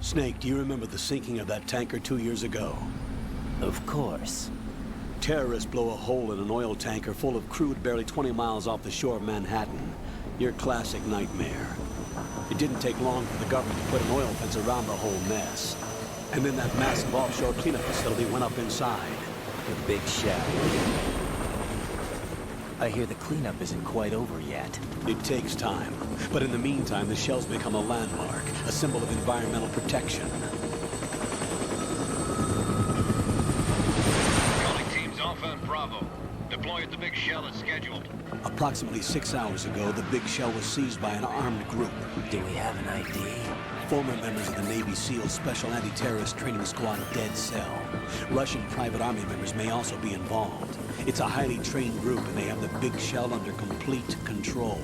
Snake, do you remember the sinking of that tanker 2 years ago? Of course. Terrorists blow a hole in an oil tanker full of crude barely 20 miles off the shore of Manhattan. Your classic nightmare. It didn't take long for the government to put an oil fence around the whole mess. And then that massive offshore cleanup facility went up inside. The Big Shell. I hear the cleanup isn't quite over yet. It takes time. But in the meantime, the shell's become a landmark, a symbol of environmental protection. Calling teams Alpha and Bravo. Deploy at the Big Shell as scheduled. Approximately 6 hours ago, the Big Shell was seized by an armed group. Do we have an ID? Former members of the Navy SEAL Special Anti-Terrorist Training Squad Dead Cell. Russian private army members may also be involved. It's a highly trained group, and they have the Big Shell under complete control.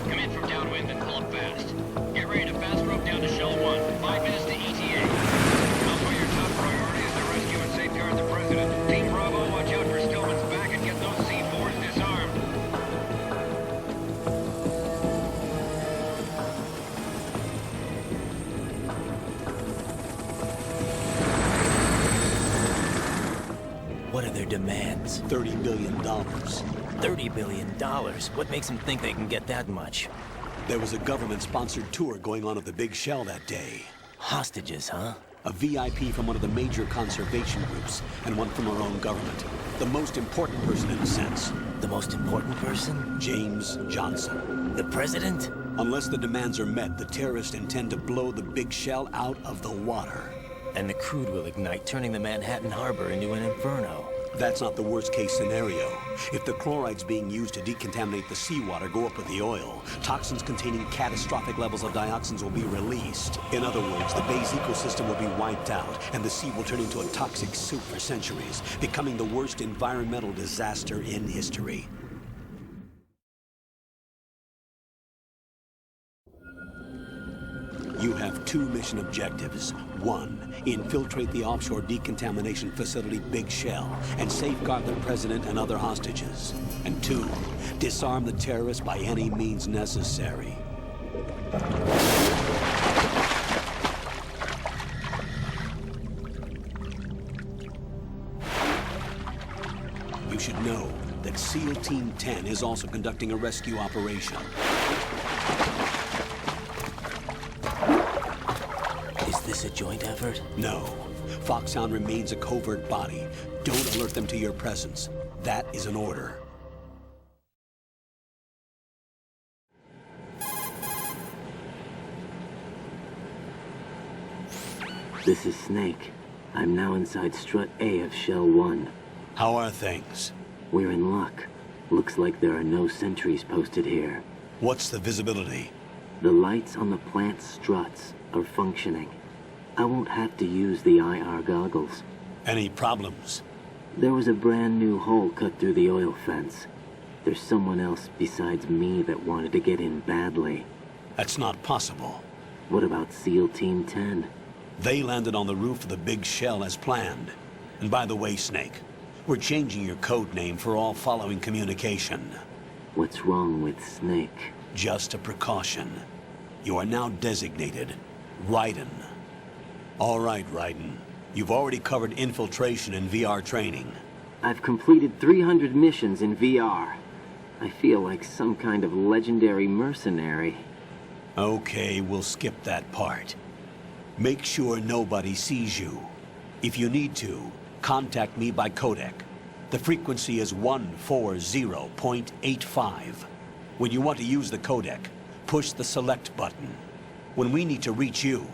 Come in from downwind and pull up fast. Get ready to fast rope down to Shell 1. 5 minutes to ETA. Also, your top priority is to rescue and safeguard the President. Team Bravo, watch out for Stillman's back and get those C4s disarmed. What are their demands? $30 billion. $30 billion? What makes them think they can get that much? There was a government-sponsored tour going on at the Big Shell that day. Hostages, huh? A VIP from one of the major conservation groups, and one from our own government. The most important person in a sense. The most important person? James Johnson. The President? Unless the demands are met, the terrorists intend to blow the Big Shell out of the water. And the crude will ignite, turning the Manhattan Harbor into an inferno. That's not the worst-case scenario. If the chlorides being used to decontaminate the seawater go up with the oil, toxins containing catastrophic levels of dioxins will be released. In other words, the bay's ecosystem will be wiped out, and the sea will turn into a toxic soup for centuries, becoming the worst environmental disaster in history. You have 2 mission objectives. 1, infiltrate the offshore decontamination facility Big Shell and safeguard the President and other hostages. And 2, disarm the terrorists by any means necessary. You should know that SEAL Team 10 is also conducting a rescue operation. Is this a joint effort? No. Foxhound remains a covert body. Don't alert them to your presence. That is an order. This is Snake. I'm now inside Strut A of Shell 1. How are things? We're in luck. Looks like there are no sentries posted here. What's the visibility? The lights on the plant's struts are functioning. I won't have to use the IR goggles. Any problems? There was a brand new hole cut through the oil fence. There's someone else besides me that wanted to get in badly. That's not possible. What about SEAL Team 10? They landed on the roof of the Big Shell as planned. And by the way, Snake, we're changing your code name for all following communication. What's wrong with Snake? Just a precaution. You are now designated Raiden. All right, Raiden. You've already covered infiltration and VR training. I've completed 300 missions in VR. I feel like some kind of legendary mercenary. Okay, we'll skip that part. Make sure nobody sees you. If you need to, contact me by codec. The frequency is 140.85. When you want to use the codec, push the select button. When we need to reach you,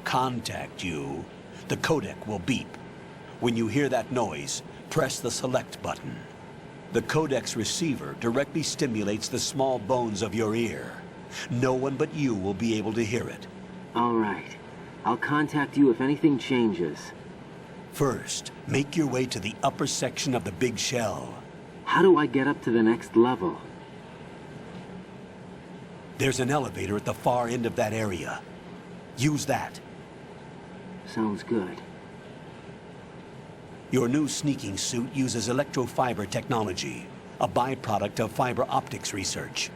contact you, the codec will beep. When you hear that noise, press the select button. The codec's receiver directly stimulates the small bones of your ear. No one but you will be able to hear it. All right. I'll contact you if anything changes. First, make your way to the upper section of the Big Shell. How do I get up to the next level? There's an elevator at the far end of that area. Use that. sounds good. Your new sneaking suit uses electrofiber technology, a byproduct of fiber optics research.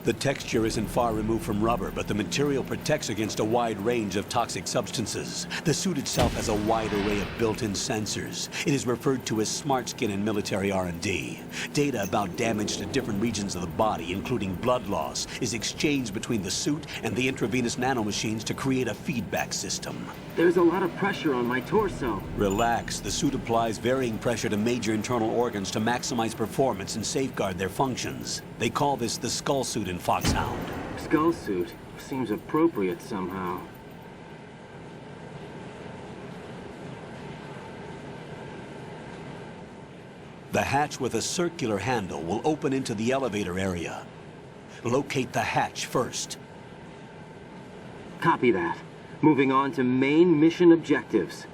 The texture isn't far removed from rubber, but the material protects against a wide range of toxic substances. The suit itself has a wide array of built-in sensors. It is referred to as smart skin in military R&D. Data about damage to different regions of the body, including blood loss, is exchanged between the suit and the intravenous nanomachines to create a feedback system. There's a lot of pressure on my torso. Relax. The suit applies varying pressure to major internal organs to maximize performance and safeguard their functions. They call this the skull suit in Foxhound. Skull suit seems appropriate somehow. The hatch with a circular handle will open into the elevator area. Locate the hatch first. Copy that. Moving on to main mission objectives.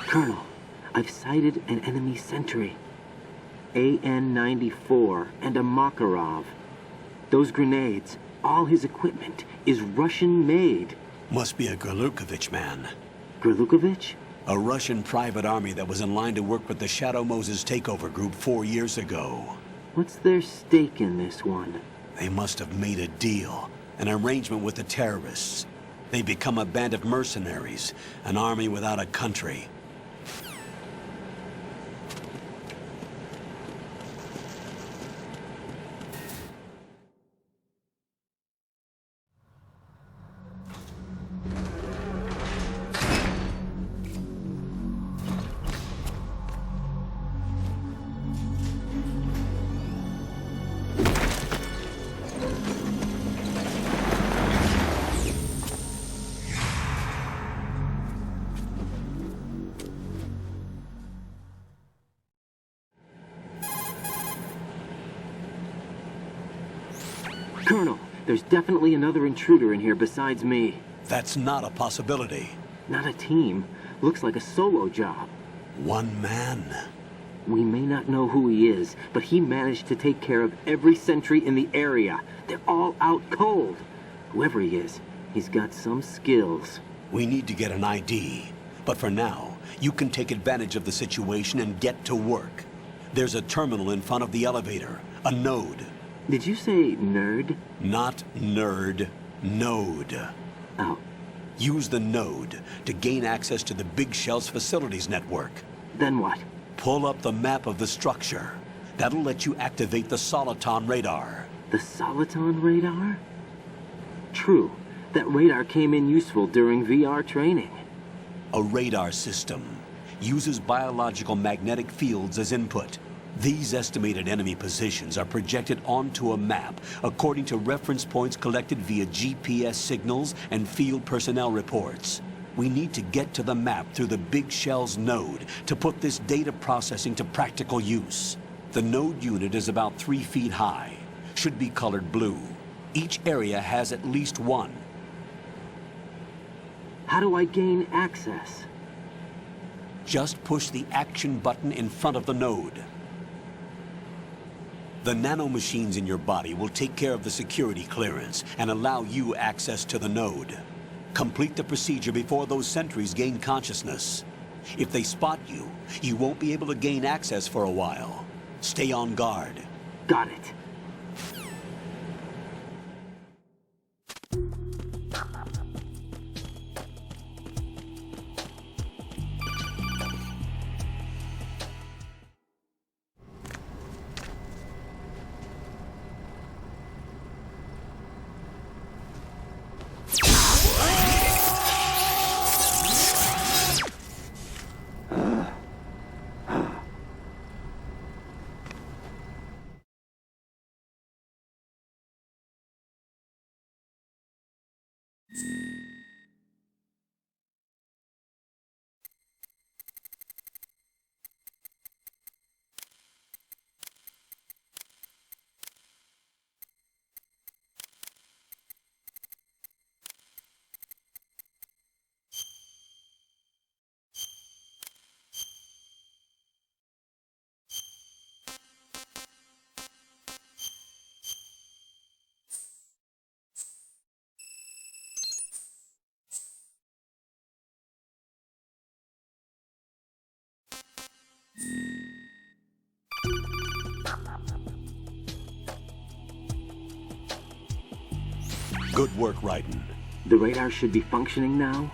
Colonel, I've sighted an enemy sentry. AN-94 and a Makarov. Those grenades, all his equipment, is Russian-made. Must be a Gorlukovich man. Gorlukovich? A Russian private army that was in line to work with the Shadow Moses takeover group 4 years ago. What's their stake in this one? They must have made a deal, an arrangement with the terrorists. They become a band of mercenaries, an army without a country. Colonel, there's definitely another intruder in here besides me. That's not a possibility. Not a team. Looks like a solo job. One man. We may not know who he is, but he managed to take care of every sentry in the area. They're all out cold. Whoever he is, he's got some skills. We need to get an ID. But for now, you can take advantage of the situation and get to work. There's a terminal in front of the elevator. A node. Did you say nerd? Not nerd. Node. Oh. Use the node to gain access to the Big Shell's facilities network. Then what? Pull up the map of the structure. That'll let you activate the Soliton radar. The Soliton radar? True. That radar came in useful during VR training. A radar system uses biological magnetic fields as input. These estimated enemy positions are projected onto a map according to reference points collected via GPS signals and field personnel reports. We need to get to the map through the Big Shell's node to put this data processing to practical use. The node unit is about 3 feet high, should be colored blue. Each area has at least one. How do I gain access? Just push the action button in front of the node. The nanomachines in your body will take care of the security clearance and allow you access to the node. Complete the procedure before those sentries gain consciousness. If they spot you, you won't be able to gain access for a while. Stay on guard. Got it. Good work, Raiden. The radar should be functioning now?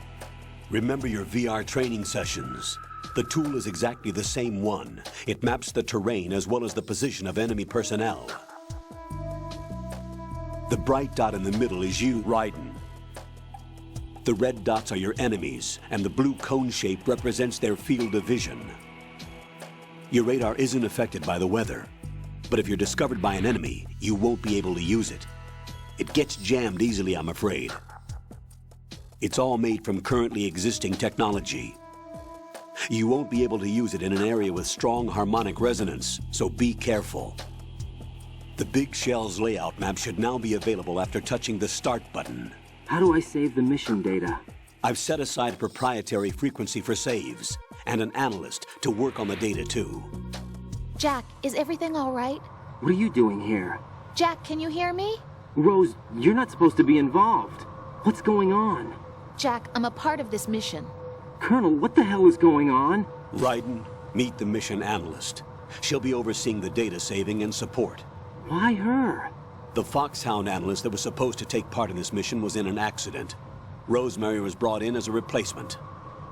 Remember your VR training sessions. The tool is exactly the same one. It maps the terrain as well as the position of enemy personnel. The bright dot in the middle is you, Raiden. The red dots are your enemies, and the blue cone shape represents their field of vision. Your radar isn't affected by the weather, but if you're discovered by an enemy, you won't be able to use it. It gets jammed easily, I'm afraid. It's all made from currently existing technology. You won't be able to use it in an area with strong harmonic resonance, so be careful. The Big Shell's layout map should now be available after touching the Start button. How do I save the mission data? I've set aside a proprietary frequency for saves, and an analyst to work on the data too. Jack, is everything all right? What are you doing here? Jack, can you hear me? Rose, you're not supposed to be involved. What's going on? Jack, I'm a part of this mission. Colonel, what the hell is going on? Raiden, meet the mission analyst. She'll be overseeing the data saving and support. Why her? The Foxhound analyst that was supposed to take part in this mission was in an accident. Rosemary was brought in as a replacement.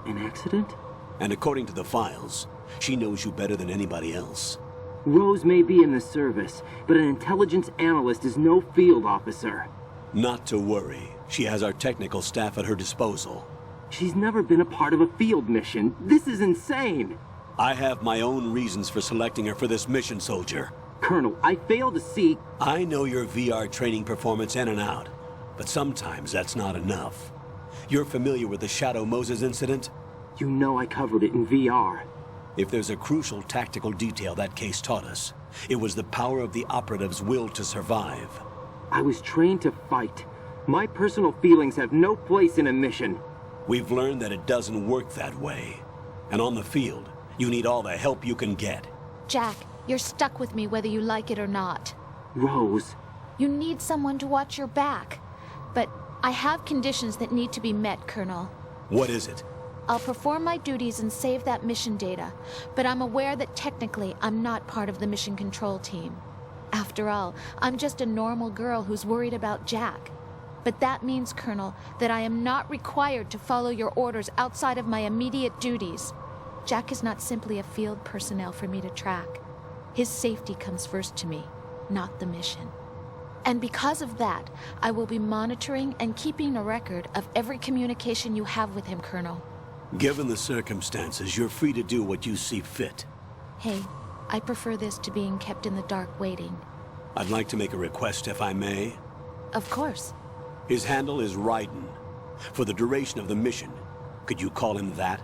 An accident? And according to the files, she knows you better than anybody else. Rose may be in the service, but an intelligence analyst is no field officer. Not to worry. She has our technical staff at her disposal. She's never been a part of a field mission. This is insane. I have my own reasons for selecting her for this mission, soldier. Colonel, I fail to see... I know your VR training performance in and out, but sometimes that's not enough. You're familiar with the Shadow Moses incident? You know I covered it in VR. If there's a crucial tactical detail that case taught us, it was the power of the operative's will to survive. I was trained to fight. My personal feelings have no place in a mission. We've learned that it doesn't work that way. And on the field, you need all the help you can get. Jack, you're stuck with me whether you like it or not. Rose. You need someone to watch your back. But I have conditions that need to be met, Colonel. What is it? I'll perform my duties and save that mission data, but I'm aware that technically I'm not part of the mission control team. After all, I'm just a normal girl who's worried about Jack. But that means, Colonel, that I am not required to follow your orders outside of my immediate duties. Jack is not simply a field personnel for me to track. His safety comes first to me, not the mission. And because of that, I will be monitoring and keeping a record of every communication you have with him, Colonel. Given the circumstances, you're free to do what you see fit. Hey, I prefer this to being kept in the dark waiting. I'd like to make a request, if I may. Of course. His handle is Raiden. For the duration of the mission, could you call him that?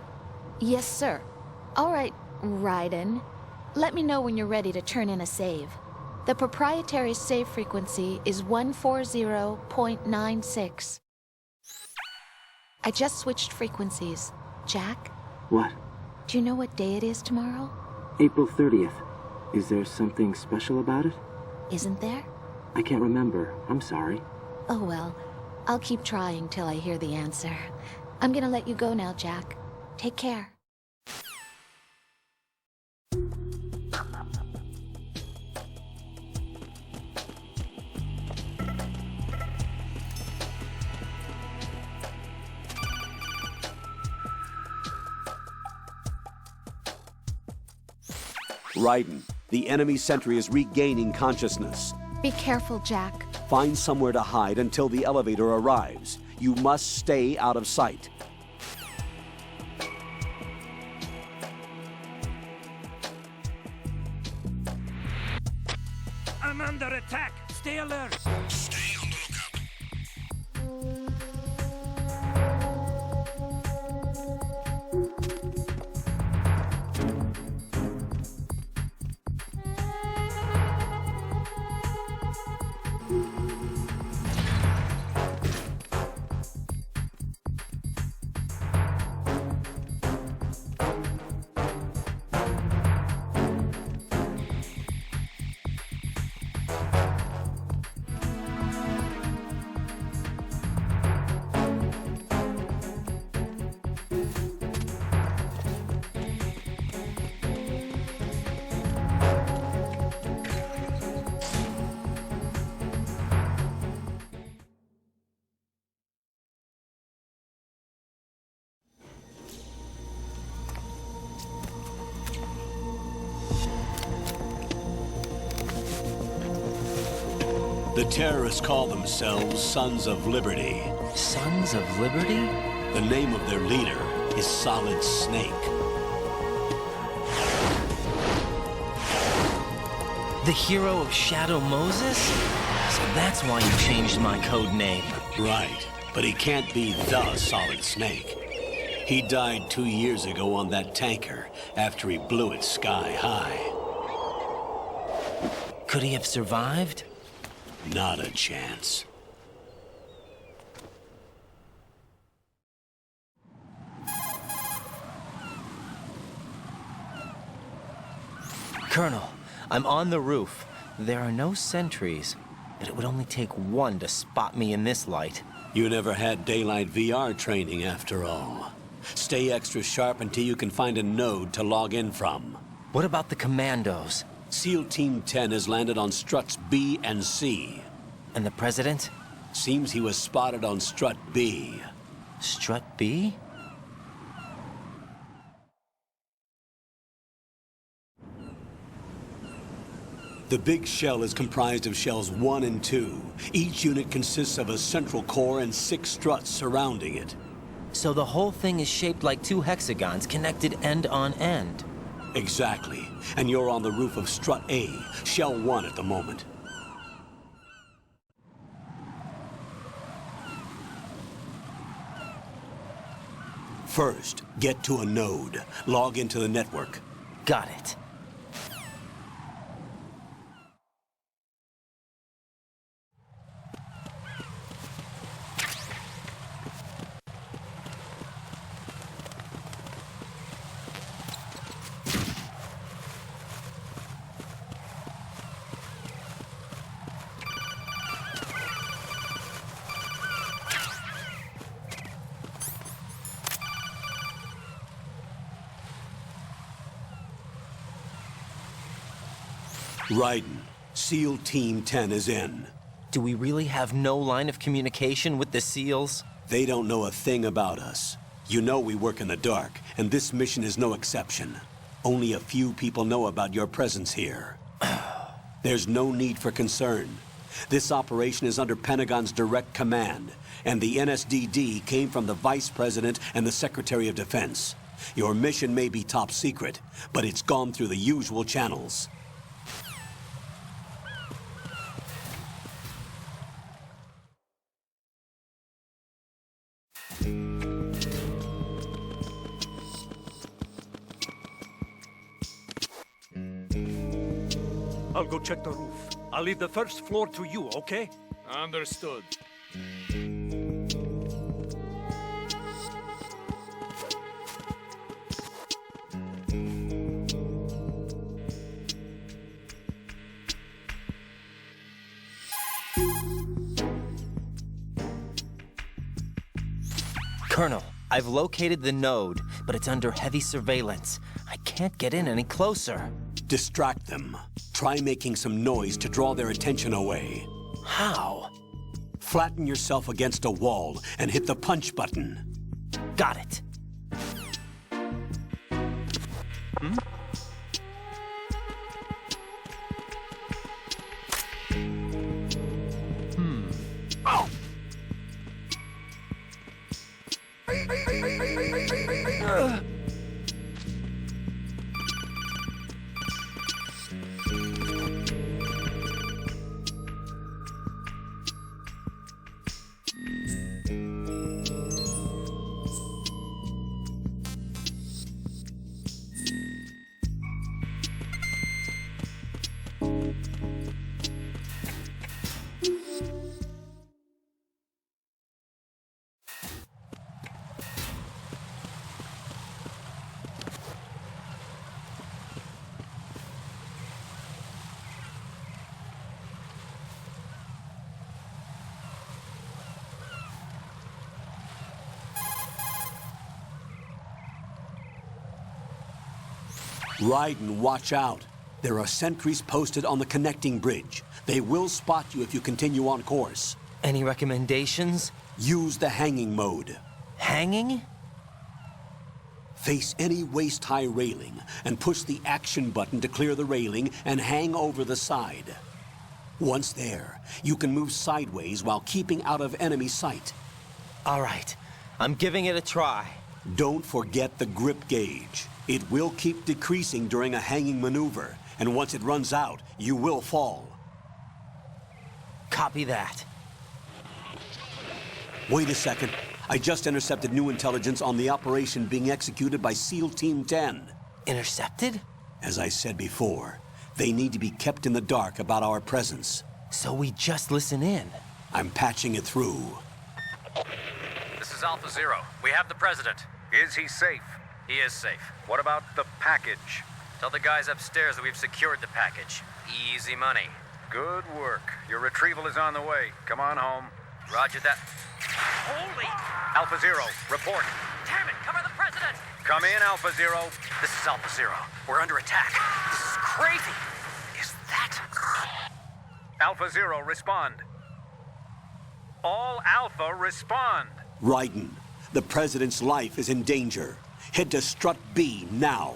Yes, sir. All right, Raiden. Let me know when you're ready to turn in a save. The proprietary save frequency is 140.96. I just switched frequencies. Jack? What? Do you know what day it is tomorrow? April 30th. Is there something special about it? Isn't there? I can't remember. I'm sorry. Oh well, I'll keep trying till I hear the answer. I'm gonna let you go now, Jack. Take care. Raiden, the enemy sentry is regaining consciousness. Be careful, Jack. Find somewhere to hide until the elevator arrives. You must stay out of sight. I'm under attack. Stay alert. Stay on the lookout. The terrorists call themselves Sons of Liberty. Sons of Liberty? The name of their leader is Solid Snake. The hero of Shadow Moses? So that's why you changed my code name. Right, but he can't be the Solid Snake. He died 2 years ago on that tanker after he blew it sky high. Could he have survived? Not a chance. Colonel, I'm on the roof. There are no sentries, but it would only take one to spot me in this light. You never had daylight VR training after all. Stay extra sharp until you can find a node to log in from. What about the commandos? SEAL Team 10 has landed on Struts B and C. And the President? Seems he was spotted on Strut B. Strut B? The Big Shell is comprised of shells 1 and 2. Each unit consists of a central core and 6 struts surrounding it. So the whole thing is shaped like 2 hexagons connected end on end. Exactly. And you're on the roof of Strut A, Shell 1 at the moment. First, get to a node. Log into the network. Got it. Raiden, SEAL Team 10 is in. Do we really have no line of communication with the SEALs? They don't know a thing about us. You know we work in the dark, and this mission is no exception. Only a few people know about your presence here. There's no need for concern. This operation is under Pentagon's direct command, and the NSDD came from the Vice President and the Secretary of Defense. Your mission may be top secret, but it's gone through the usual channels. I'll go check the roof. I'll leave the first floor to you, okay? Understood. Colonel, I've located the node, but it's under heavy surveillance. I can't get in any closer. Distract them. Try making some noise to draw their attention away. How? Flatten yourself against a wall and hit the punch button. Got it. Raiden, watch out. There are sentries posted on the connecting bridge. They will spot you if you continue on course. Any recommendations? Use the hanging mode. Hanging? Face any waist-high railing and push the action button to clear the railing and hang over the side. Once there, you can move sideways while keeping out of enemy sight. All right, I'm giving it a try. Don't forget the grip gauge. It will keep decreasing during a hanging maneuver, and once it runs out, you will fall. Copy that. Wait a second. I just intercepted new intelligence on the operation being executed by SEAL Team 10. Intercepted? As I said before, they need to be kept in the dark about our presence. So we just listen in. I'm patching it through. This is Alpha Zero. We have the president. Is he safe? He is safe. What about the package? Tell the guys upstairs that we've secured the package. Easy money. Good work. Your retrieval is on the way. Come on home. Roger that. Holy! Alpha Zero, report. Damn it! Cover the president! Come in, Alpha Zero. This is Alpha Zero. We're under attack. This is crazy. Is that... Alpha Zero, respond. All Alpha, respond. Raiden, the President's life is in danger. Head to Strut B now.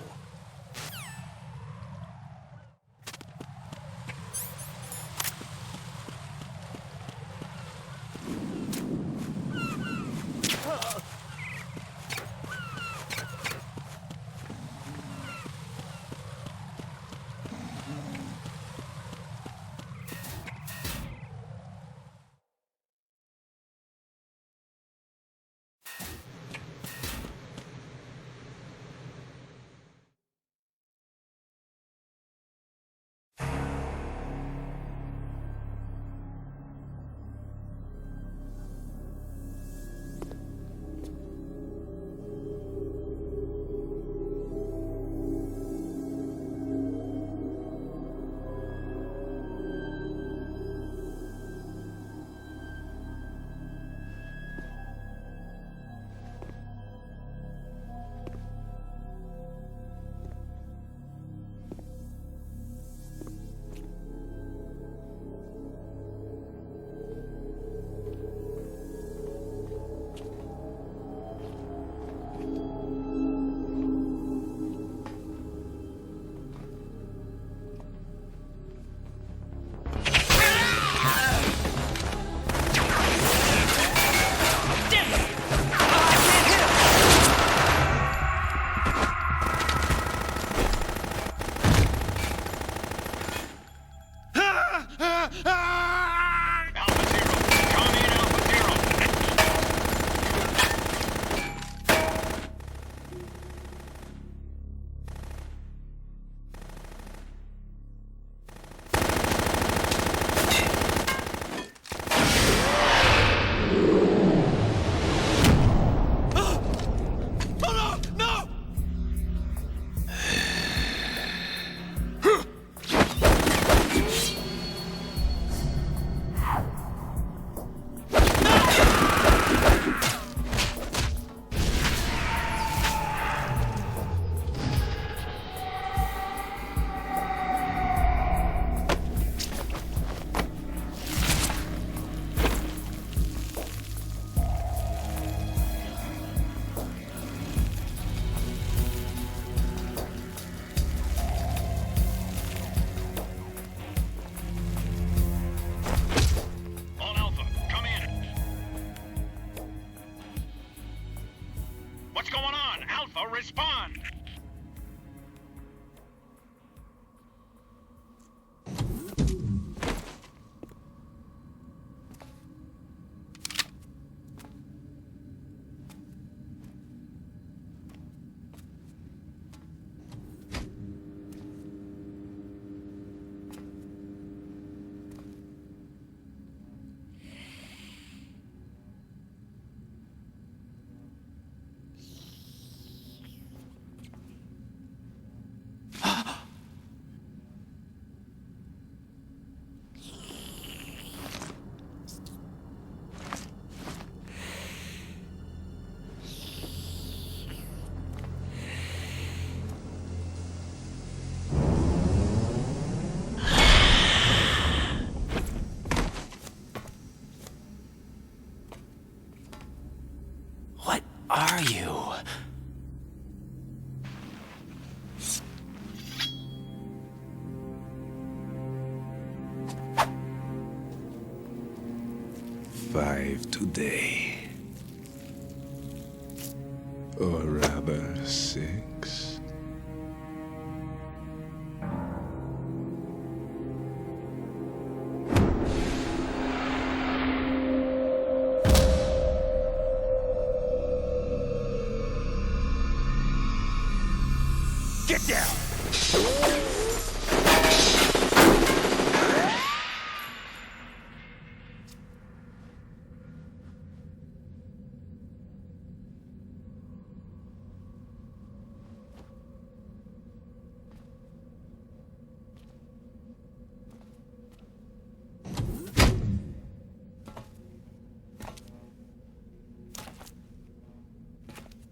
Respond! Are you? Or rather, 6. Get down!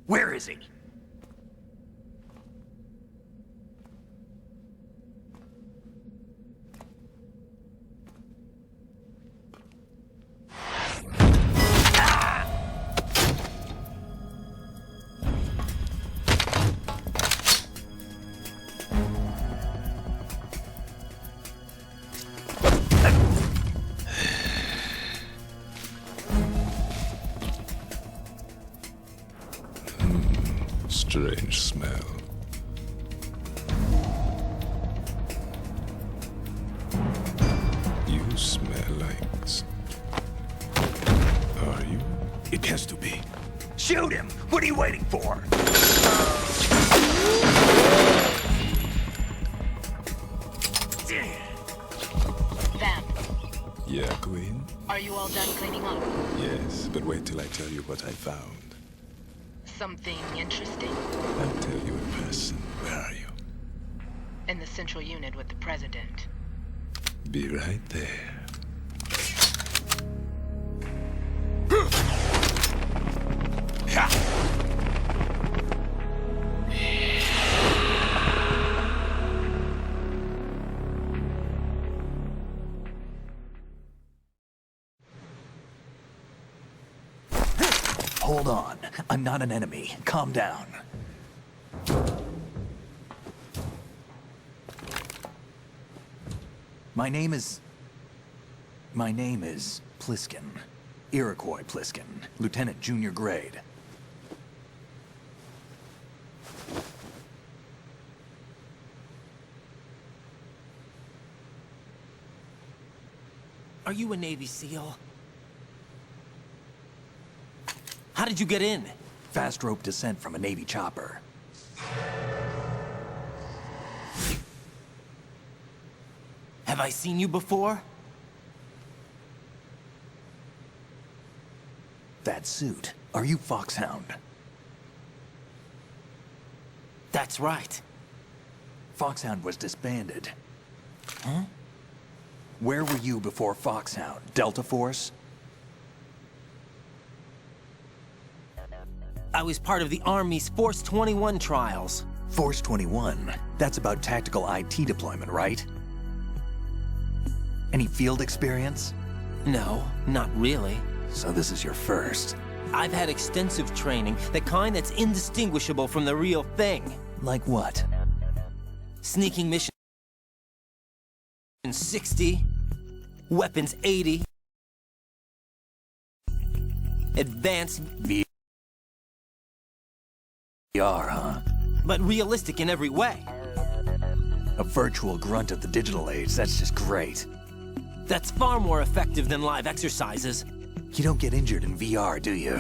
Where is he? Strange smell. You smell like... Are you? It has to be. Shoot him! What are you waiting for? Vamp, Yeah, Queen? are you all done cleaning up? Yes, but wait till I tell you what I found. Something interesting? I'll tell you in person. Where are you? In the central unit with the president. Be right there. Hold on. I'm not an enemy. Calm down. My name is Pliskin. Iroquois Pliskin. Lieutenant Junior Grade. Are you a Navy SEAL? How did you get in? Fast rope descent from a Navy chopper. Have I seen you before? That suit. Are you Foxhound? That's right. Foxhound was disbanded. Huh? Where were you before Foxhound? Delta Force? I was part of the Army's Force 21 trials. Force 21? That's about tactical IT deployment, right? Any field experience? No, not really. So this is your first. I've had extensive training, the kind that's indistinguishable from the real thing. Like what? Sneaking mission 60, weapons 80, advanced VR, huh? but realistic in every way. A virtual grunt of the digital age, that's just great. That's far more effective than live exercises. You don't get injured in VR, do you?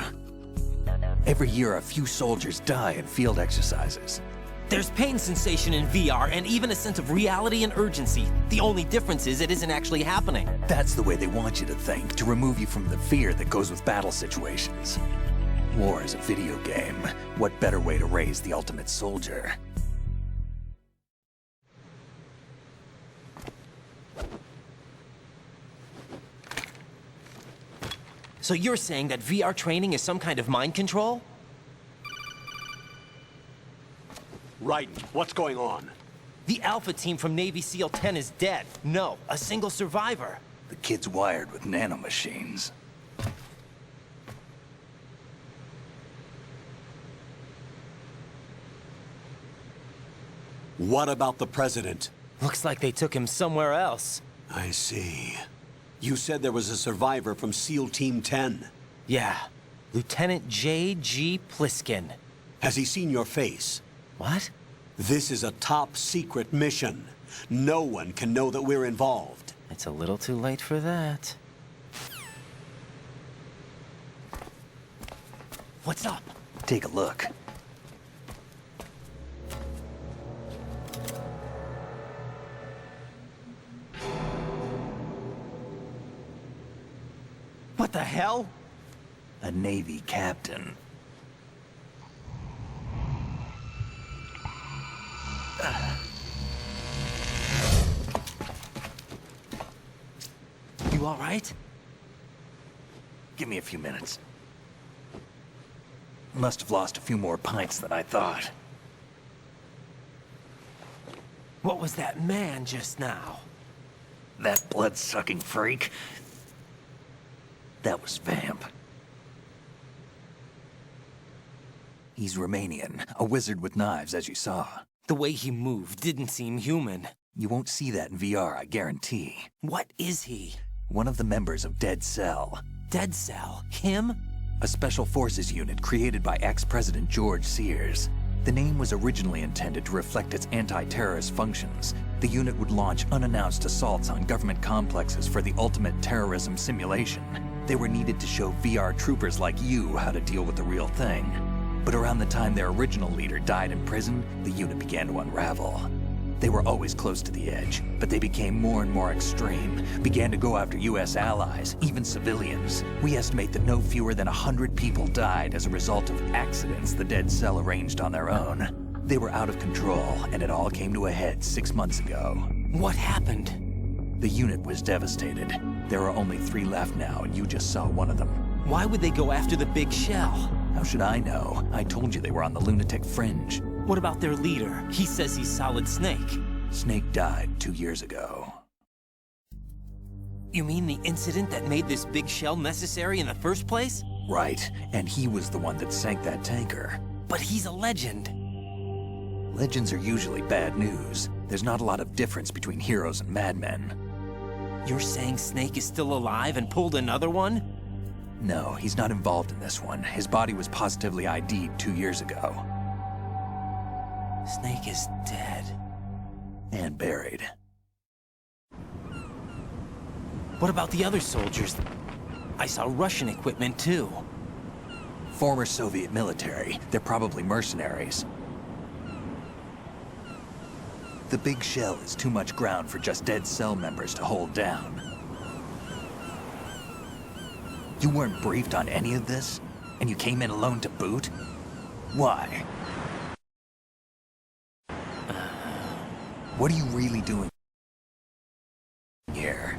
Every year, a few soldiers die in field exercises. There's pain sensation in VR and even a sense of reality and urgency. The only difference is it isn't actually happening. That's the way they want you to think, to remove you from the fear that goes with battle situations. War is a video game. What better way to raise the ultimate soldier? So you're saying that VR training is some kind of mind control? Raiden, what's going on? The Alpha team from Navy SEAL 10 is dead. No, a single survivor. The kid's wired with nanomachines. What about the president? Looks like they took him somewhere else. I see. You said there was a survivor from SEAL Team 10. Yeah, Lieutenant J.G. Pliskin. Has he seen your face? What? This is a top secret mission. No one can know that we're involved. It's a little too late for that. What's up? Take a look. What the hell? A Navy captain. You all right? Give me a few minutes. Must have lost a few more pints than I thought. What was that man just now? That blood-sucking freak? That was Vamp. He's Romanian, a wizard with knives, as you saw. The way he moved didn't seem human. You won't see that in VR, I guarantee. What is he? One of the members of Dead Cell. Dead Cell? Him? A special forces unit created by ex-President George Sears. The name was originally intended to reflect its anti-terrorist functions. The unit would launch unannounced assaults on government complexes for the ultimate terrorism simulation. They were needed to show VR troopers like you how to deal with the real thing. But around the time their original leader died in prison, the unit began to unravel. They were always close to the edge, but they became more and more extreme, began to go after US allies, even civilians. We estimate that no fewer than 100 people died as a result of accidents the Dead Cell arranged on their own. They were out of control, and it all came to a head 6 months ago. What happened? The unit was devastated. There are only 3 left now, and you just saw one of them. Why would they go after the Big Shell? How should I know? I told you they were on the lunatic fringe. What about their leader? He says he's Solid Snake. Snake died 2 years ago. You mean the incident that made this Big Shell necessary in the first place? Right, and he was the one that sank that tanker. But he's a legend. Legends are usually bad news. There's not a lot of difference between heroes and madmen. You're saying Snake is still alive and pulled another one? No, he's not involved in this one. His body was positively ID'd 2 years ago. Snake is dead. And buried. What about the other soldiers? I saw Russian equipment too. Former Soviet military. They're probably mercenaries. The Big Shell is too much ground for just Dead Cell members to hold down. You weren't briefed on any of this? And you came in alone to boot? Why? What are you really doing here?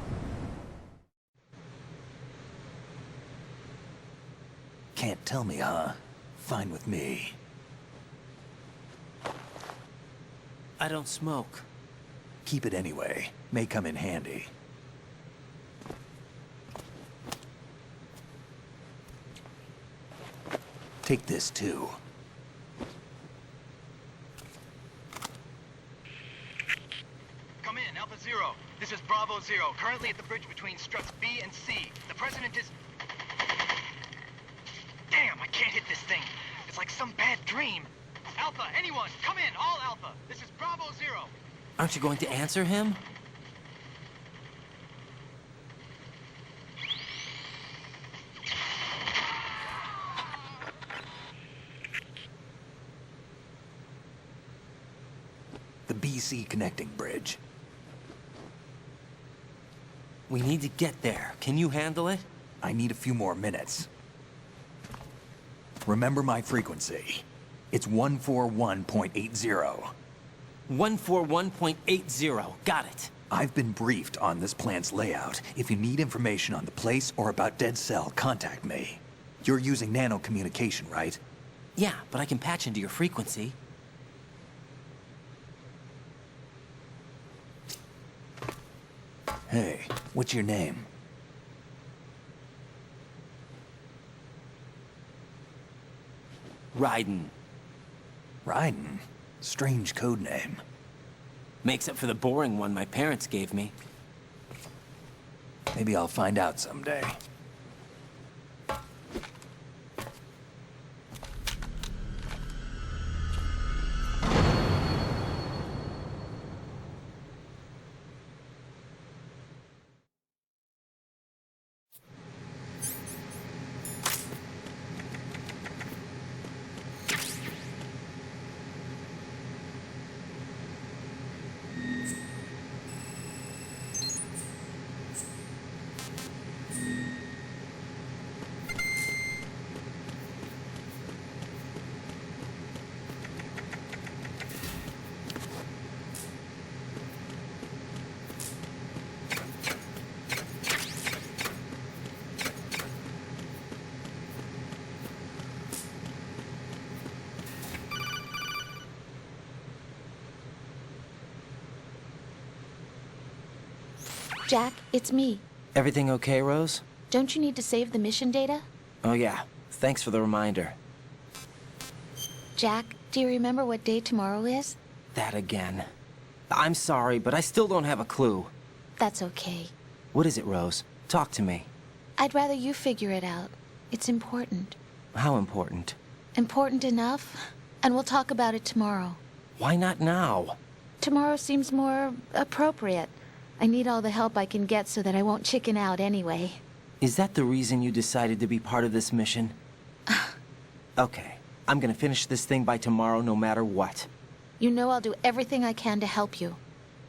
Can't tell me, huh? Fine with me. I don't smoke. Keep it anyway. May come in handy. Take this too. Come in, Alpha Zero. This is Bravo Zero, currently at the bridge between struts B and C. The President is... Damn, I can't hit this thing. It's like some bad dream. Alpha, anyone, come in, all Alpha. This is Bravo Zero. Aren't you going to answer him? The BC connecting bridge. We need to get there. Can you handle it? I need a few more minutes. Remember my frequency. It's 141.80. 141.80. Got it. I've been briefed on this plant's layout. If you need information on the place or about Dead Cell, contact me. You're using nano communication, right? Yeah, but I can patch into your frequency. Hey, what's your name? Raiden. Raiden? Strange code name. Makes up for the boring one my parents gave me. Maybe I'll find out someday. Jack, it's me. Everything okay, Rose? Don't you need to save the mission data? Oh yeah, thanks for the reminder. Jack, do you remember what day tomorrow is? That again. I'm sorry, but I still don't have a clue. That's okay. What is it, Rose? Talk to me. I'd rather you figure it out. It's important. How important? Important enough, and we'll talk about it tomorrow. Why not now? Tomorrow seems more appropriate. I need all the help I can get so that I won't chicken out anyway. Is that the reason you decided to be part of this mission? Okay, I'm gonna finish this thing by tomorrow no matter what. You know I'll do everything I can to help you.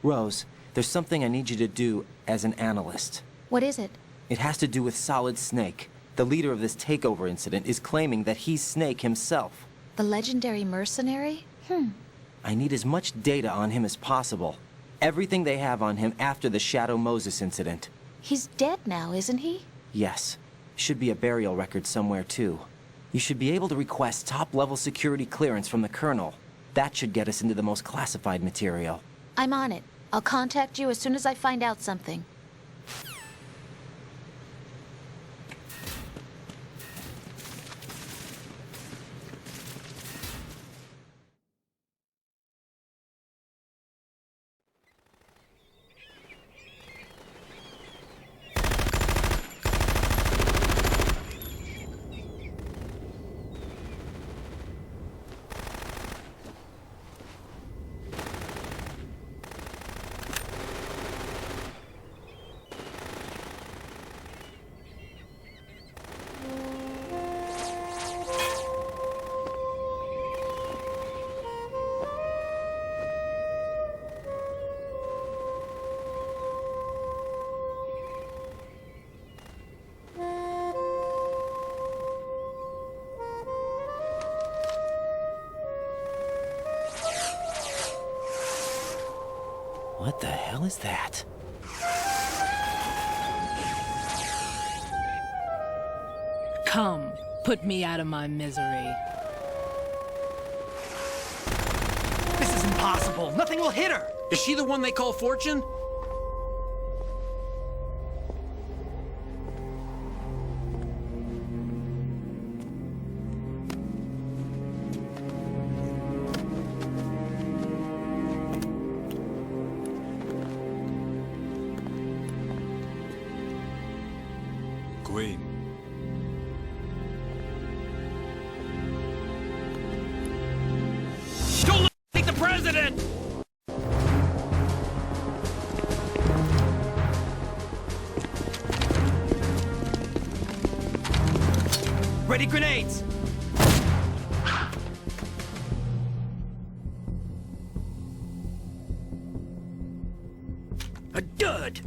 Rose, there's something I need you to do as an analyst. What is it? It has to do with Solid Snake. The leader of this takeover incident is claiming that he's Snake himself. The legendary mercenary? I need as much data on him as possible. Everything they have on him after the Shadow Moses incident. He's dead now, isn't he? Yes. Should be a burial record somewhere, too. You should be able to request top-level security clearance from the Colonel. That should get us into the most classified material. I'm on it. I'll contact you as soon as I find out something. What the hell is that? Come, put me out of my misery. This is impossible. Nothing will hit her. Is she the one they call Fortune? Queen. Don't let the president! Ready grenades! A dud!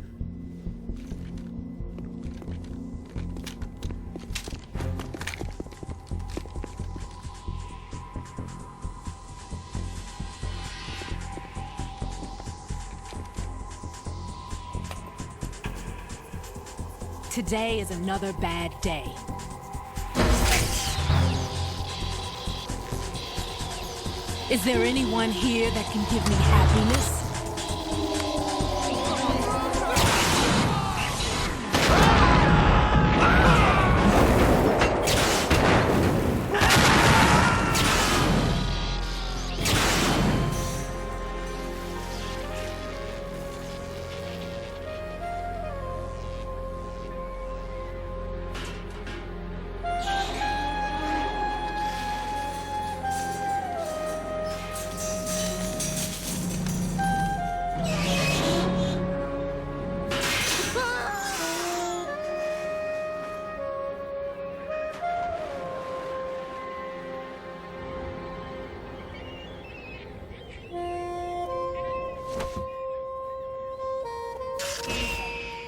Today is another bad day. Is there anyone here that can give me happiness?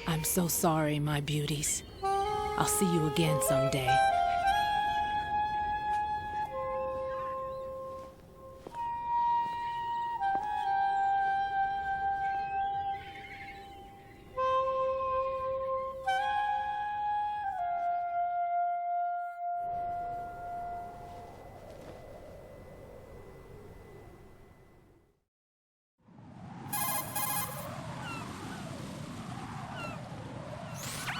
I'm so sorry, my beauties. I'll see you again someday.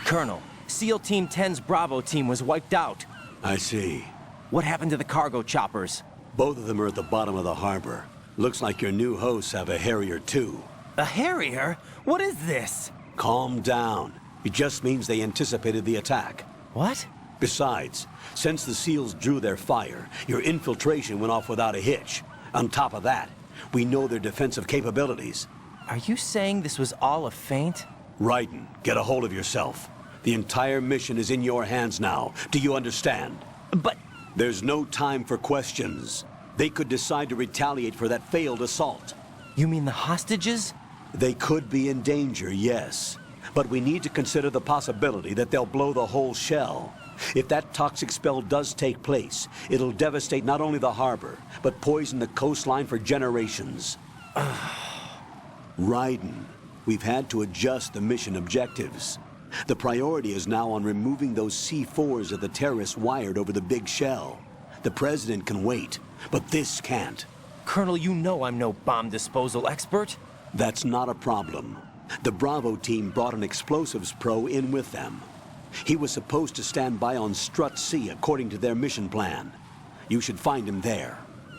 Colonel, SEAL Team 10's Bravo team was wiped out. I see. What happened to the cargo choppers? Both of them are at the bottom of the harbor. Looks like your new hosts have a Harrier too. A Harrier? What is this? Calm down. It just means they anticipated the attack. What? Besides, since the SEALs drew their fire, your infiltration went off without a hitch. On top of that, we know their defensive capabilities. Are you saying this was all a feint? Raiden, get a hold of yourself. The entire mission is in your hands now. Do you understand? But... There's no time for questions. They could decide to retaliate for that failed assault. You mean the hostages? They could be in danger, yes. But we need to consider the possibility that they'll blow the whole shell. If that toxic spell does take place, it'll devastate not only the harbor, but poison the coastline for generations. Raiden, we've had to adjust the mission objectives. The priority is now on removing those C4s that the terrorists wired over the big shell. The President can wait, but this can't. Colonel, you know I'm no bomb disposal expert. That's not a problem. The Bravo team brought an explosives pro in with them. He was supposed to stand by on Strut C according to their mission plan. You should find him there.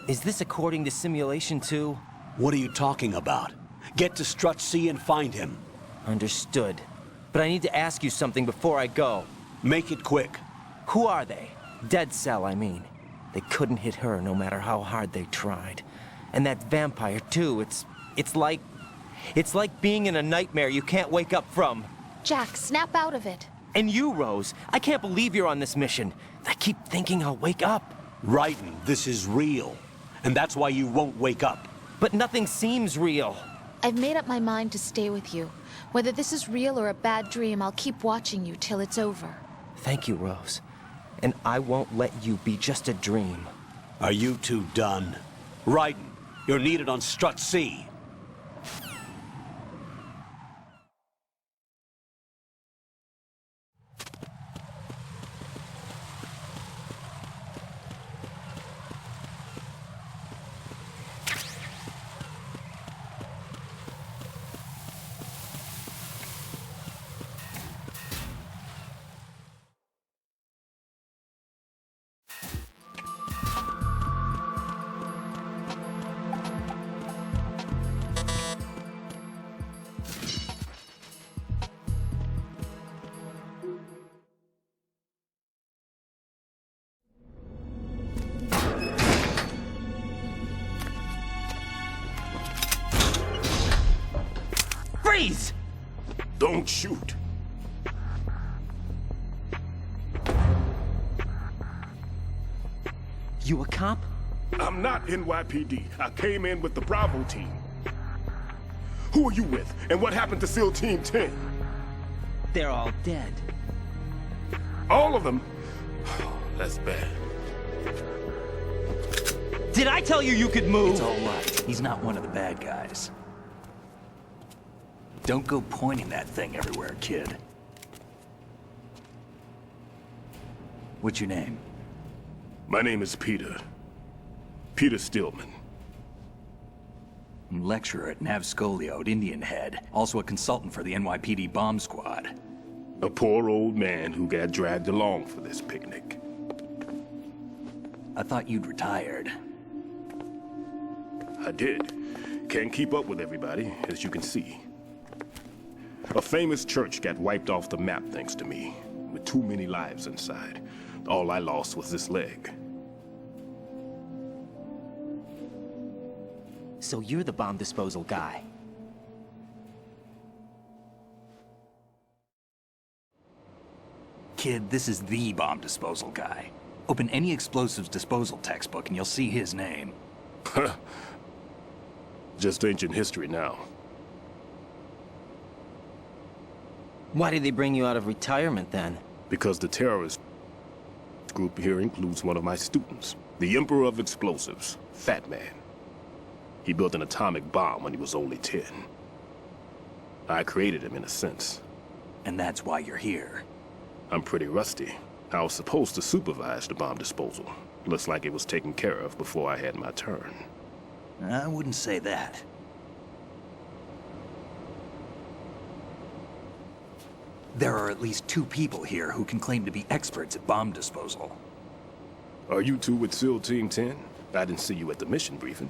Is this according to simulation too? What are you talking about? Get to Strut C and find him. Understood. But I need to ask you something before I go. Make it quick. Who are they? Dead Cell, I mean. They couldn't hit her no matter how hard they tried. And that vampire too, it's like being in a nightmare you can't wake up from. Jack, snap out of it. And you, Rose, I can't believe you're on this mission. I keep thinking I'll wake up. Raiden, this is real. And that's why you won't wake up. But nothing seems real. I've made up my mind to stay with you. Whether this is real or a bad dream, I'll keep watching you till it's over. Thank you, Rose. And I won't let you be just a dream. Are you two done? Raiden, you're needed on Strut C. Freeze! Don't shoot. You a cop? I'm not NYPD. I came in with the Bravo team. Who are you with? And what happened to SEAL Team 10? They're all dead. All of them? That's bad. Did I tell you you could move? It's all right. He's not one of the bad guys. Don't go pointing that thing everywhere, kid. What's your name? My name is Peter. Peter Stillman. I'm lecturer at Nav Scolio at Indian Head. Also a consultant for the NYPD bomb squad. A poor old man who got dragged along for this picnic. I thought you'd retired. I did. Can't keep up with everybody, as you can see. A famous church got wiped off the map thanks to me, with too many lives inside. All I lost was this leg. So you're the bomb disposal guy. Kid, this is the bomb disposal guy. Open any explosives disposal textbook and you'll see his name. Just ancient history now. Why did they bring you out of retirement then? Because the terrorist group here includes one of my students, the Emperor of Explosives, Fatman. He built an atomic bomb when he was only 10. I created him in a sense. And that's why you're here. I'm pretty rusty. I was supposed to supervise the bomb disposal. Looks like it was taken care of before I had my turn. I wouldn't say that. There are at least 2 people here who can claim to be experts at bomb disposal. Are you two with SEAL Team 10? I didn't see you at the mission briefing.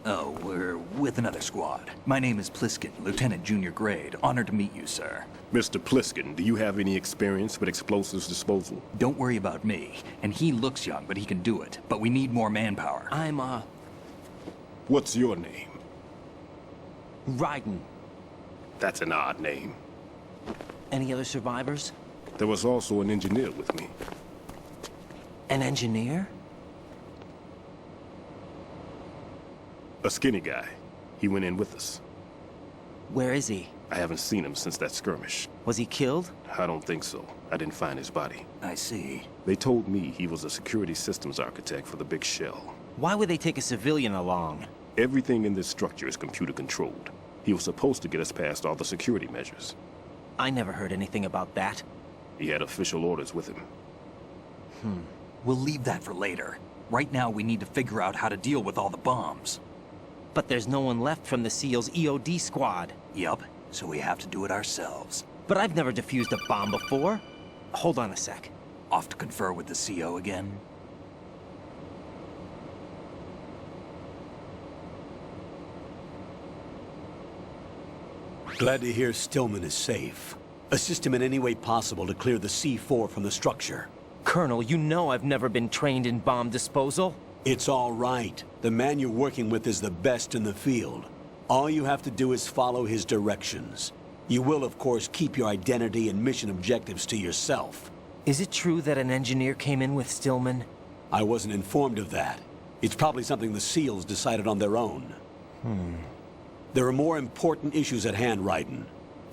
Oh, we're with another squad. My name is Pliskin, Lieutenant Junior Grade. Honored to meet you, sir. Mr. Pliskin, do you have any experience with explosives disposal? Don't worry about me. And he looks young, but he can do it. But we need more manpower. What's your name? Raiden. That's an odd name. Any other survivors? There was also an engineer with me. An engineer? A skinny guy. He went in with us. Where is he? I haven't seen him since that skirmish. Was he killed? I don't think so. I didn't find his body. I see. They told me he was a security systems architect for the Big Shell. Why would they take a civilian along? Everything in this structure is computer controlled. He was supposed to get us past all the security measures. I never heard anything about that. He had official orders with him. We'll leave that for later. Right now, we need to figure out how to deal with all the bombs. But there's no one left from the SEAL's EOD squad. Yup, so we have to do it ourselves. But I've never defused a bomb before. Hold on a sec. Off to confer with the CO again? Glad to hear Stillman is safe. Assist him in any way possible to clear the C4 from the structure. Colonel, you know I've never been trained in bomb disposal. It's all right. The man you're working with is the best in the field. All you have to do is follow his directions. You will, of course, keep your identity and mission objectives to yourself. Is it true that an engineer came in with Stillman? I wasn't informed of that. It's probably something the SEALs decided on their own. There are more important issues at hand, Raiden.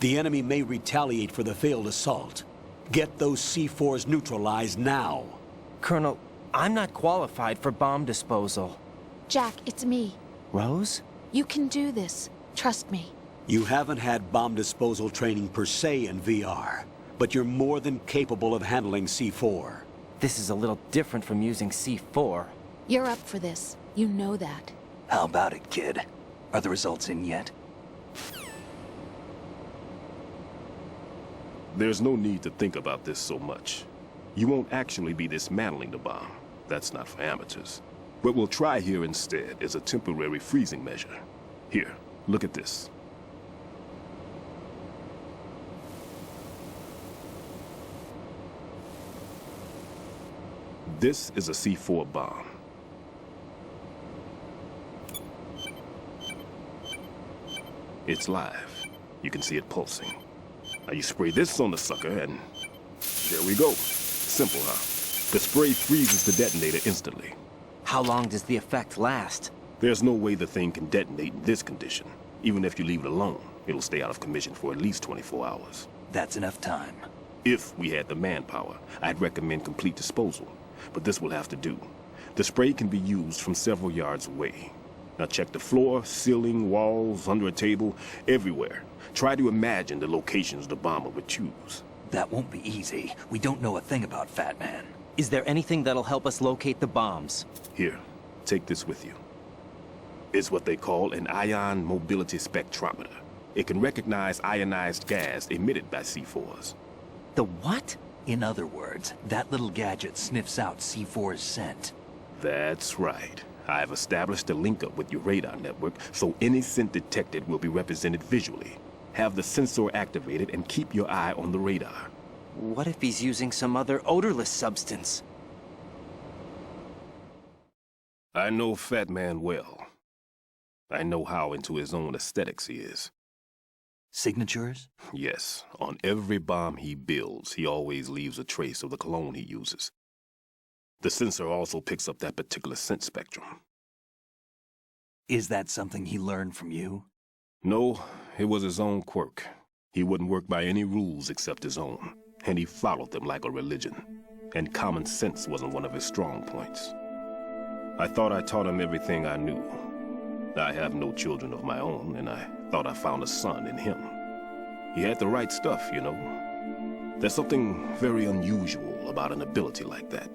The enemy may retaliate for the failed assault. Get those C4s neutralized now. Colonel, I'm not qualified for bomb disposal. Jack, it's me. Rose? You can do this. Trust me. You haven't had bomb disposal training per se in VR, but you're more than capable of handling C4. This is a little different from using C4. You're up for this. You know that. How about it, kid? Are the results in yet? There's no need to think about this so much. You won't actually be dismantling the bomb. That's not for amateurs. What we'll try here instead is a temporary freezing measure. Here, look at this. This is a C4 bomb. It's live. You can see it pulsing. Now you spray this on the sucker and there we go. Simple, huh? The spray freezes the detonator instantly. How long does the effect last? There's no way the thing can detonate in this condition. Even if you leave it alone, it'll stay out of commission for at least 24 hours. That's enough time. If we had the manpower, I'd recommend complete disposal. But this will have to do. The spray can be used from several yards away. Now check the floor, ceiling, walls, under a table, everywhere. Try to imagine the locations the bomber would choose. That won't be easy. We don't know a thing about Fatman. Is there anything that'll help us locate the bombs? Here, take this with you. It's what they call an ion mobility spectrometer. It can recognize ionized gas emitted by C4s. The what? In other words, that little gadget sniffs out C4's scent. That's right. I've established a link-up with your radar network, so any scent detected will be represented visually. Have the sensor activated and keep your eye on the radar. What if he's using some other odorless substance? I know Fatman well. I know how into his own aesthetics he is. Signatures? Yes. On every bomb he builds, he always leaves a trace of the cologne he uses. The sensor also picks up that particular scent spectrum. Is that something he learned from you? No, it was his own quirk. He wouldn't work by any rules except his own, and he followed them like a religion. And common sense wasn't one of his strong points. I thought I taught him everything I knew. I have no children of my own, and I thought I found a son in him. He had the right stuff, you know. There's something very unusual about an ability like that.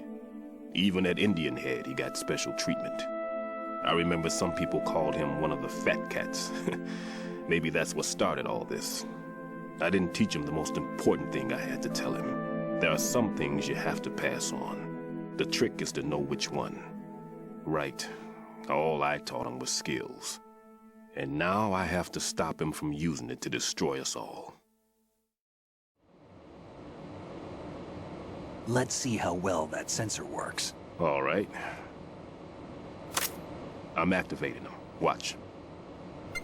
Even at Indian Head, he got special treatment. I remember some people called him one of the fat cats. Maybe that's what started all this. I didn't teach him the most important thing I had to tell him. There are some things you have to pass on. The trick is to know which one. Right. All I taught him was skills. And now I have to stop him from using it to destroy us all. Let's see how well that sensor works. All right. I'm activating them. Watch.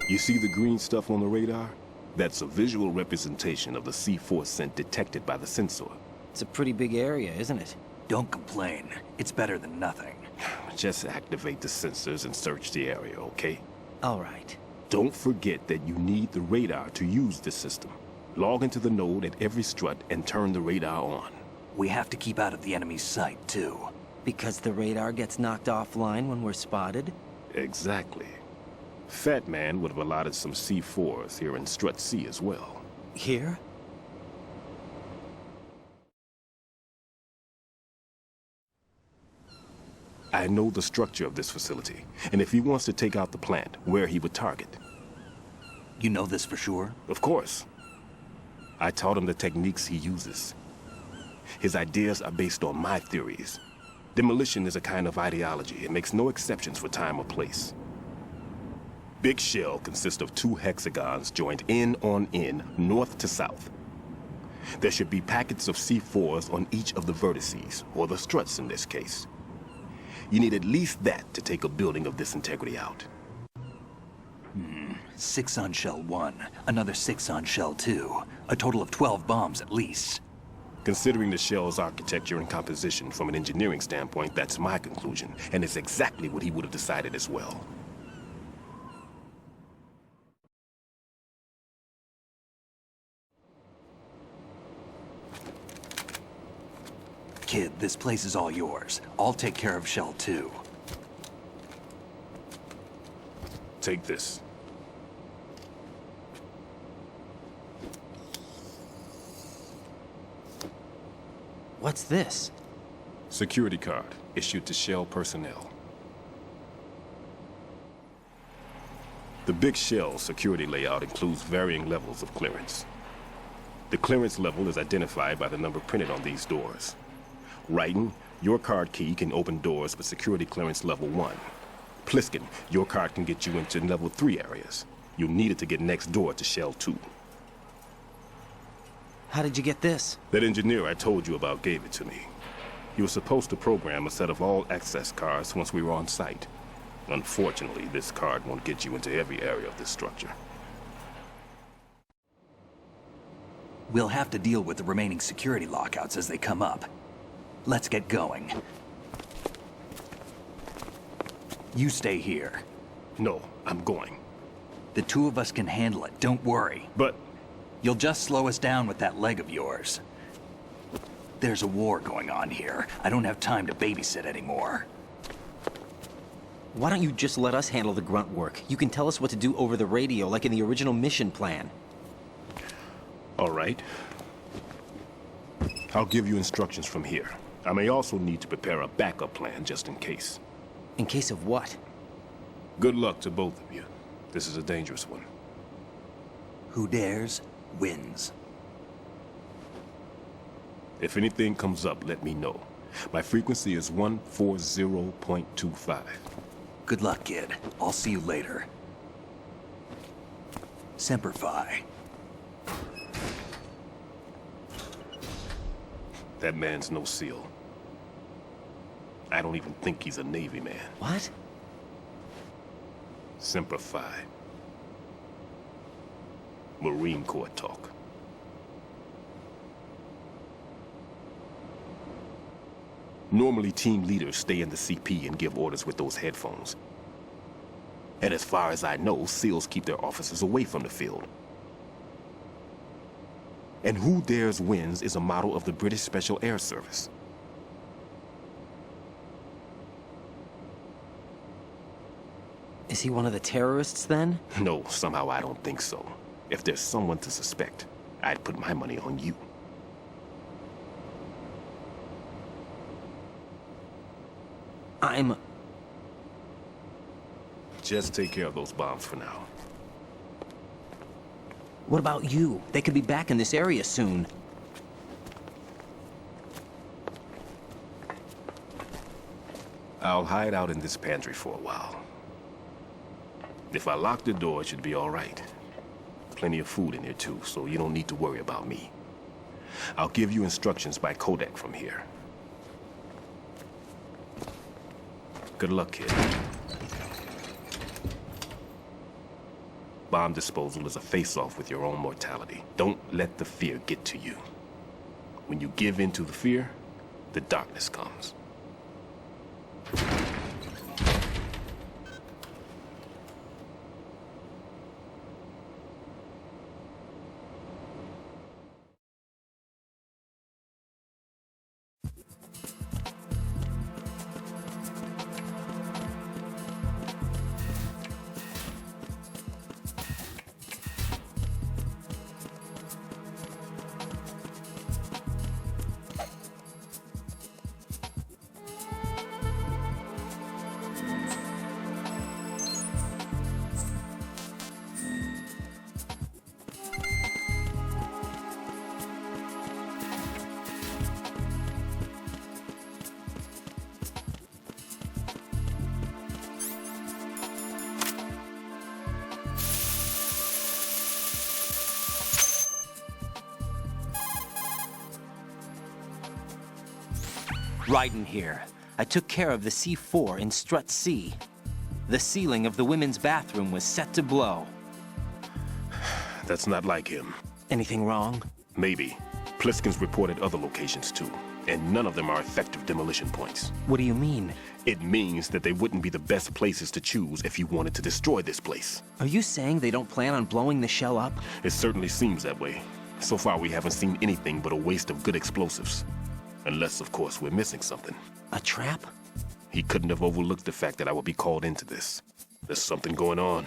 You see the green stuff on the radar? That's a visual representation of the C4 scent detected by the sensor. It's a pretty big area, isn't it? Don't complain. It's better than nothing. Just activate the sensors and search the area, okay? All right. Don't forget that you need the radar to use this system. Log into the node at every strut and turn the radar on. We have to keep out of the enemy's sight, too. Because the radar gets knocked offline when we're spotted? Exactly. Fatman would have allotted some C4s here in Strut C as well. Here? I know the structure of this facility, and if he wants to take out the plant, where he would target. You know this for sure? Of course. I taught him the techniques he uses. His ideas are based on my theories. Demolition is a kind of ideology. It makes no exceptions for time or place. Big Shell consists of 2 hexagons joined end on end, north to south. There should be packets of C4s on each of the vertices, or the struts in this case. You need at least that to take a building of this integrity out. 6 on Shell 1, another 6 on Shell 2. A total of 12 bombs at least. Considering the shell's architecture and composition from an engineering standpoint, that's my conclusion, and it's exactly what he would have decided as well. Kid, this place is all yours. I'll take care of Shell 2. Take this. What's this? Security card, issued to Shell personnel. The Big Shell security layout includes varying levels of clearance. The clearance level is identified by the number printed on these doors. Raiden, your card key can open doors with security clearance level 1. Pliskin, your card can get you into level 3 areas. You'll need it to get next door to Shell 2. How did you get this? That engineer I told you about gave it to me. He was supposed to program a set of all access cards once we were on site. Unfortunately, this card won't get you into every area of this structure. We'll have to deal with the remaining security lockouts as they come up. Let's get going. You stay here. No, I'm going. The 2 of us can handle it, don't worry. But... You'll just slow us down with that leg of yours. There's a war going on here. I don't have time to babysit anymore. Why don't you just let us handle the grunt work? You can tell us what to do over the radio, like in the original mission plan. All right. I'll give you instructions from here. I may also need to prepare a backup plan just in case. In case of what? Good luck to both of you. This is a dangerous one. Who dares, wins. If anything comes up, let me know. My frequency is 140.25. Good luck, kid. I'll see you later. Semper Fi. That man's no SEAL. I don't even think he's a Navy man. What? Semper Fi. Marine Corps talk. Normally, team leaders stay in the CP and give orders with those headphones. And as far as I know, SEALs keep their officers away from the field. And Who Dares Wins is a model of the British Special Air Service. Is he one of the terrorists, then? No, somehow I don't think so. If there's someone to suspect, I'd put my money on you. Just take care of those bombs for now. What about you? They could be back in this area soon. I'll hide out in this pantry for a while. If I lock the door, it should be all right. Plenty of food in here too, so you don't need to worry about me. I'll give you instructions by codec from here. Good luck, kid. Bomb disposal is a face-off with your own mortality. Don't let the fear get to you. When you give in to the fear, the darkness comes. Raiden here. I took care of the C4 in Strut C. The ceiling of the women's bathroom was set to blow. That's not like him. Anything wrong? Maybe. Pliskin's reported other locations too, and none of them are effective demolition points. What do you mean? It means that they wouldn't be the best places to choose if you wanted to destroy this place. Are you saying they don't plan on blowing the shell up? It certainly seems that way. So far, we haven't seen anything but a waste of good explosives. Unless, of course, we're missing something. A trap? He couldn't have overlooked the fact that I would be called into this. There's something going on.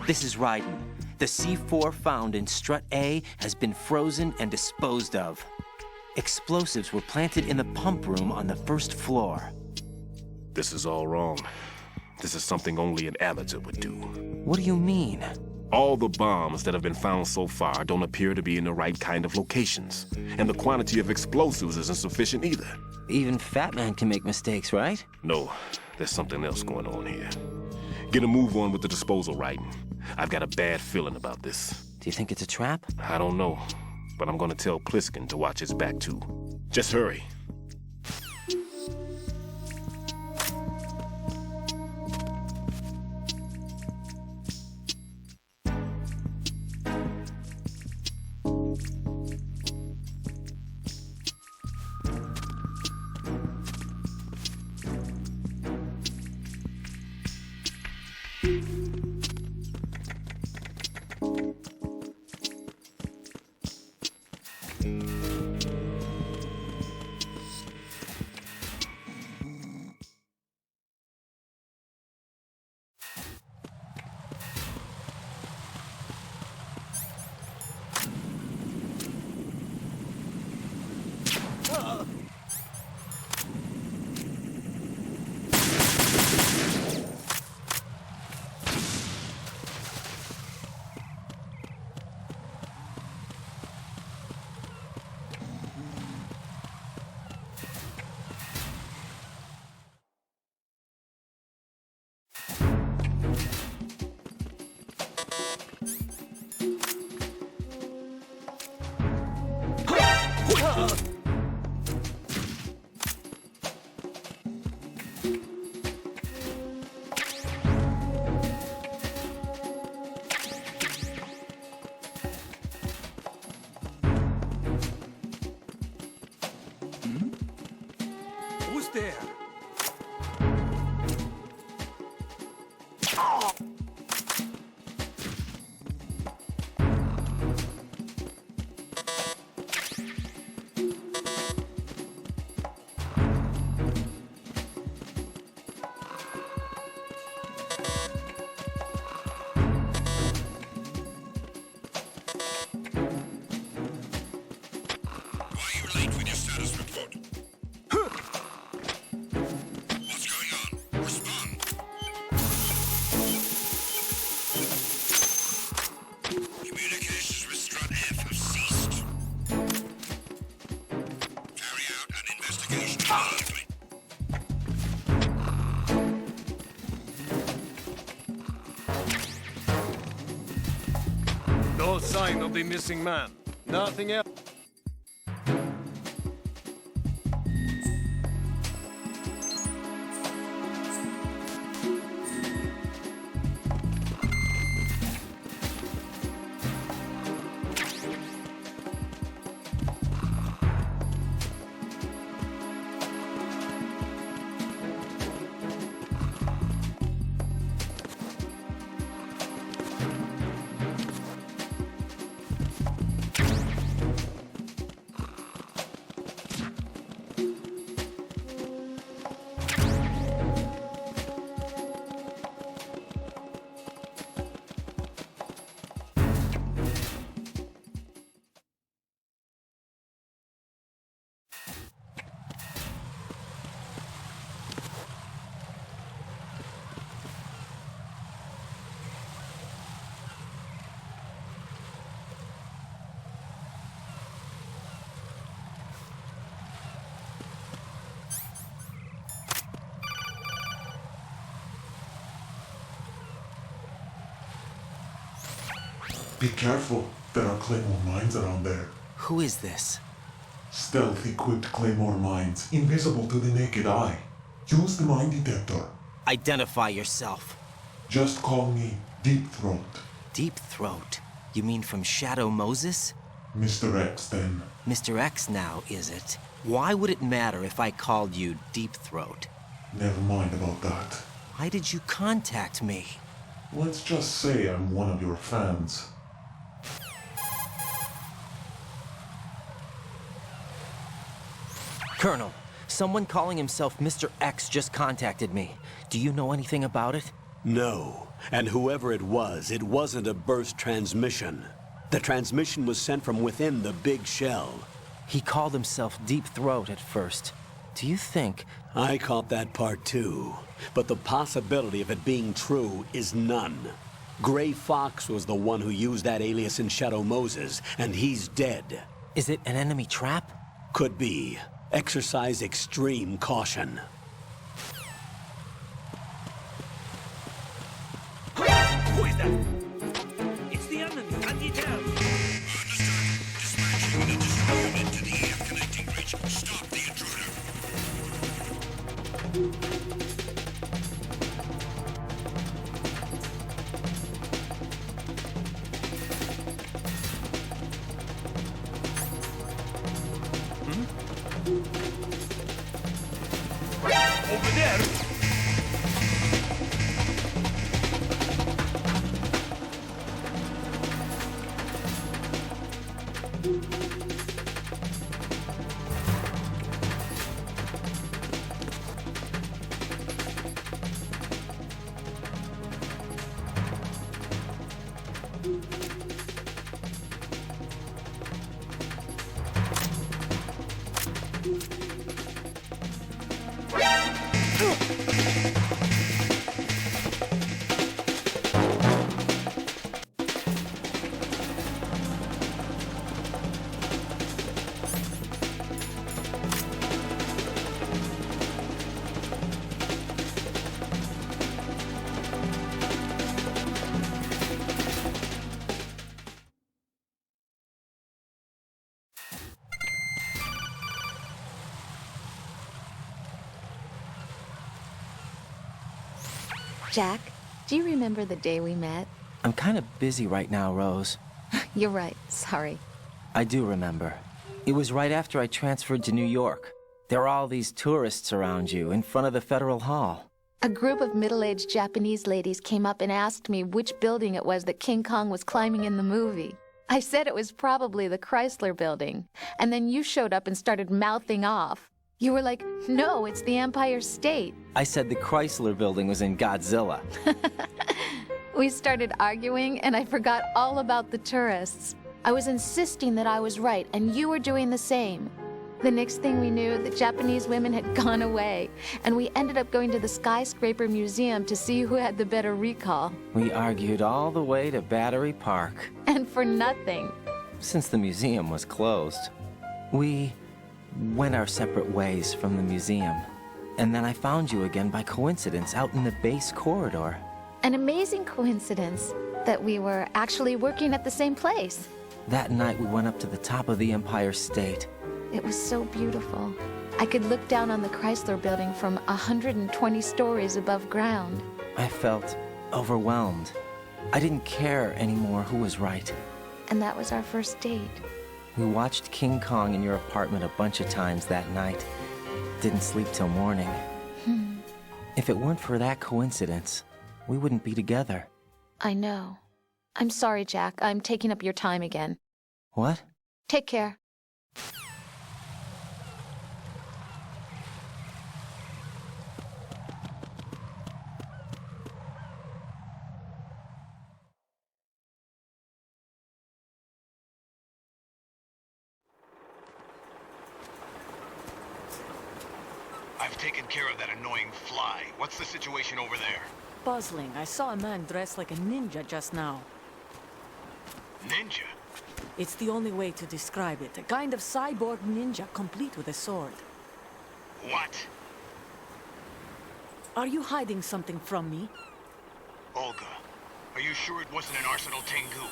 This is Raiden. The C4 found in Strut A has been frozen and disposed of. Explosives were planted in the pump room on the first floor. This is all wrong. This is something only an amateur would do. What do you mean? All the bombs that have been found so far don't appear to be in the right kind of locations. And the quantity of explosives isn't sufficient either. Even Fatman can make mistakes, right? No, there's something else going on here. Get a move on with the disposal, Raiden. I've got a bad feeling about this. Do you think it's a trap? I don't know, but I'm gonna tell Pliskin to watch his back too. Just hurry. Who's there? No sign of the missing man. Nothing else. Be careful. There are Claymore mines around there. Who is this? Stealth-equipped Claymore mines, invisible to the naked eye. Use the mine detector. Identify yourself. Just call me Deep Throat. Deep Throat? You mean from Shadow Moses? Mr. X, then. Mr. X now, is it? Why would it matter if I called you Deep Throat? Never mind about that. Why did you contact me? Let's just say I'm one of your fans. Colonel, someone calling himself Mr. X just contacted me. Do you know anything about it? No, And whoever it wasn't a burst transmission. The transmission was sent from within the Big Shell. He called himself Deep Throat at first. Do you think... I caught that part too. But the possibility of it being true is none. Gray Fox was the one who used that alias in Shadow Moses, and he's dead. Is it an enemy trap? Could be. Exercise extreme caution. Who is that? It's the enemy. Can't you tell? Dispatching an additional unit to the EF connecting bridge. Stop the intruder. Over there. Jack, do you remember the day we met? I'm kind of busy right now, Rose. You're right, sorry. I do remember. It was right after I transferred to New York. There are all these tourists around you in front of the Federal Hall. A group of middle-aged Japanese ladies came up and asked me which building it was that King Kong was climbing in the movie. I said it was probably the Chrysler Building, and then you showed up and started mouthing off. You were like, no, it's the Empire State. I said the Chrysler Building was in Godzilla. We started arguing, and I forgot all about the tourists. I was insisting that I was right, and you were doing the same. The next thing we knew, the Japanese women had gone away, and we ended up going to the Skyscraper Museum to see who had the better recall. We argued all the way to Battery Park. And for nothing. Since the museum was closed. We went our separate ways from the museum. And then I found you again by coincidence out in the base corridor. An amazing coincidence that we were actually working at the same place. That night we went up to the top of the Empire State. It was so beautiful. I could look down on the Chrysler Building from 120 stories above ground. I felt overwhelmed. I didn't care anymore who was right. And that was our first date. We watched King Kong in your apartment a bunch of times that night. Didn't sleep till morning. If it weren't for that coincidence, we wouldn't be together. I know. I'm sorry, Jack. I'm taking up your time again. What? Take care. I've taken care of that annoying fly. What's the situation over there? Puzzling. I saw a man dressed like a ninja just now. Ninja? It's the only way to describe it. A kind of cyborg ninja, complete with a sword. What? Are you hiding something from me? Olga, are you sure it wasn't an Arsenal Tengu?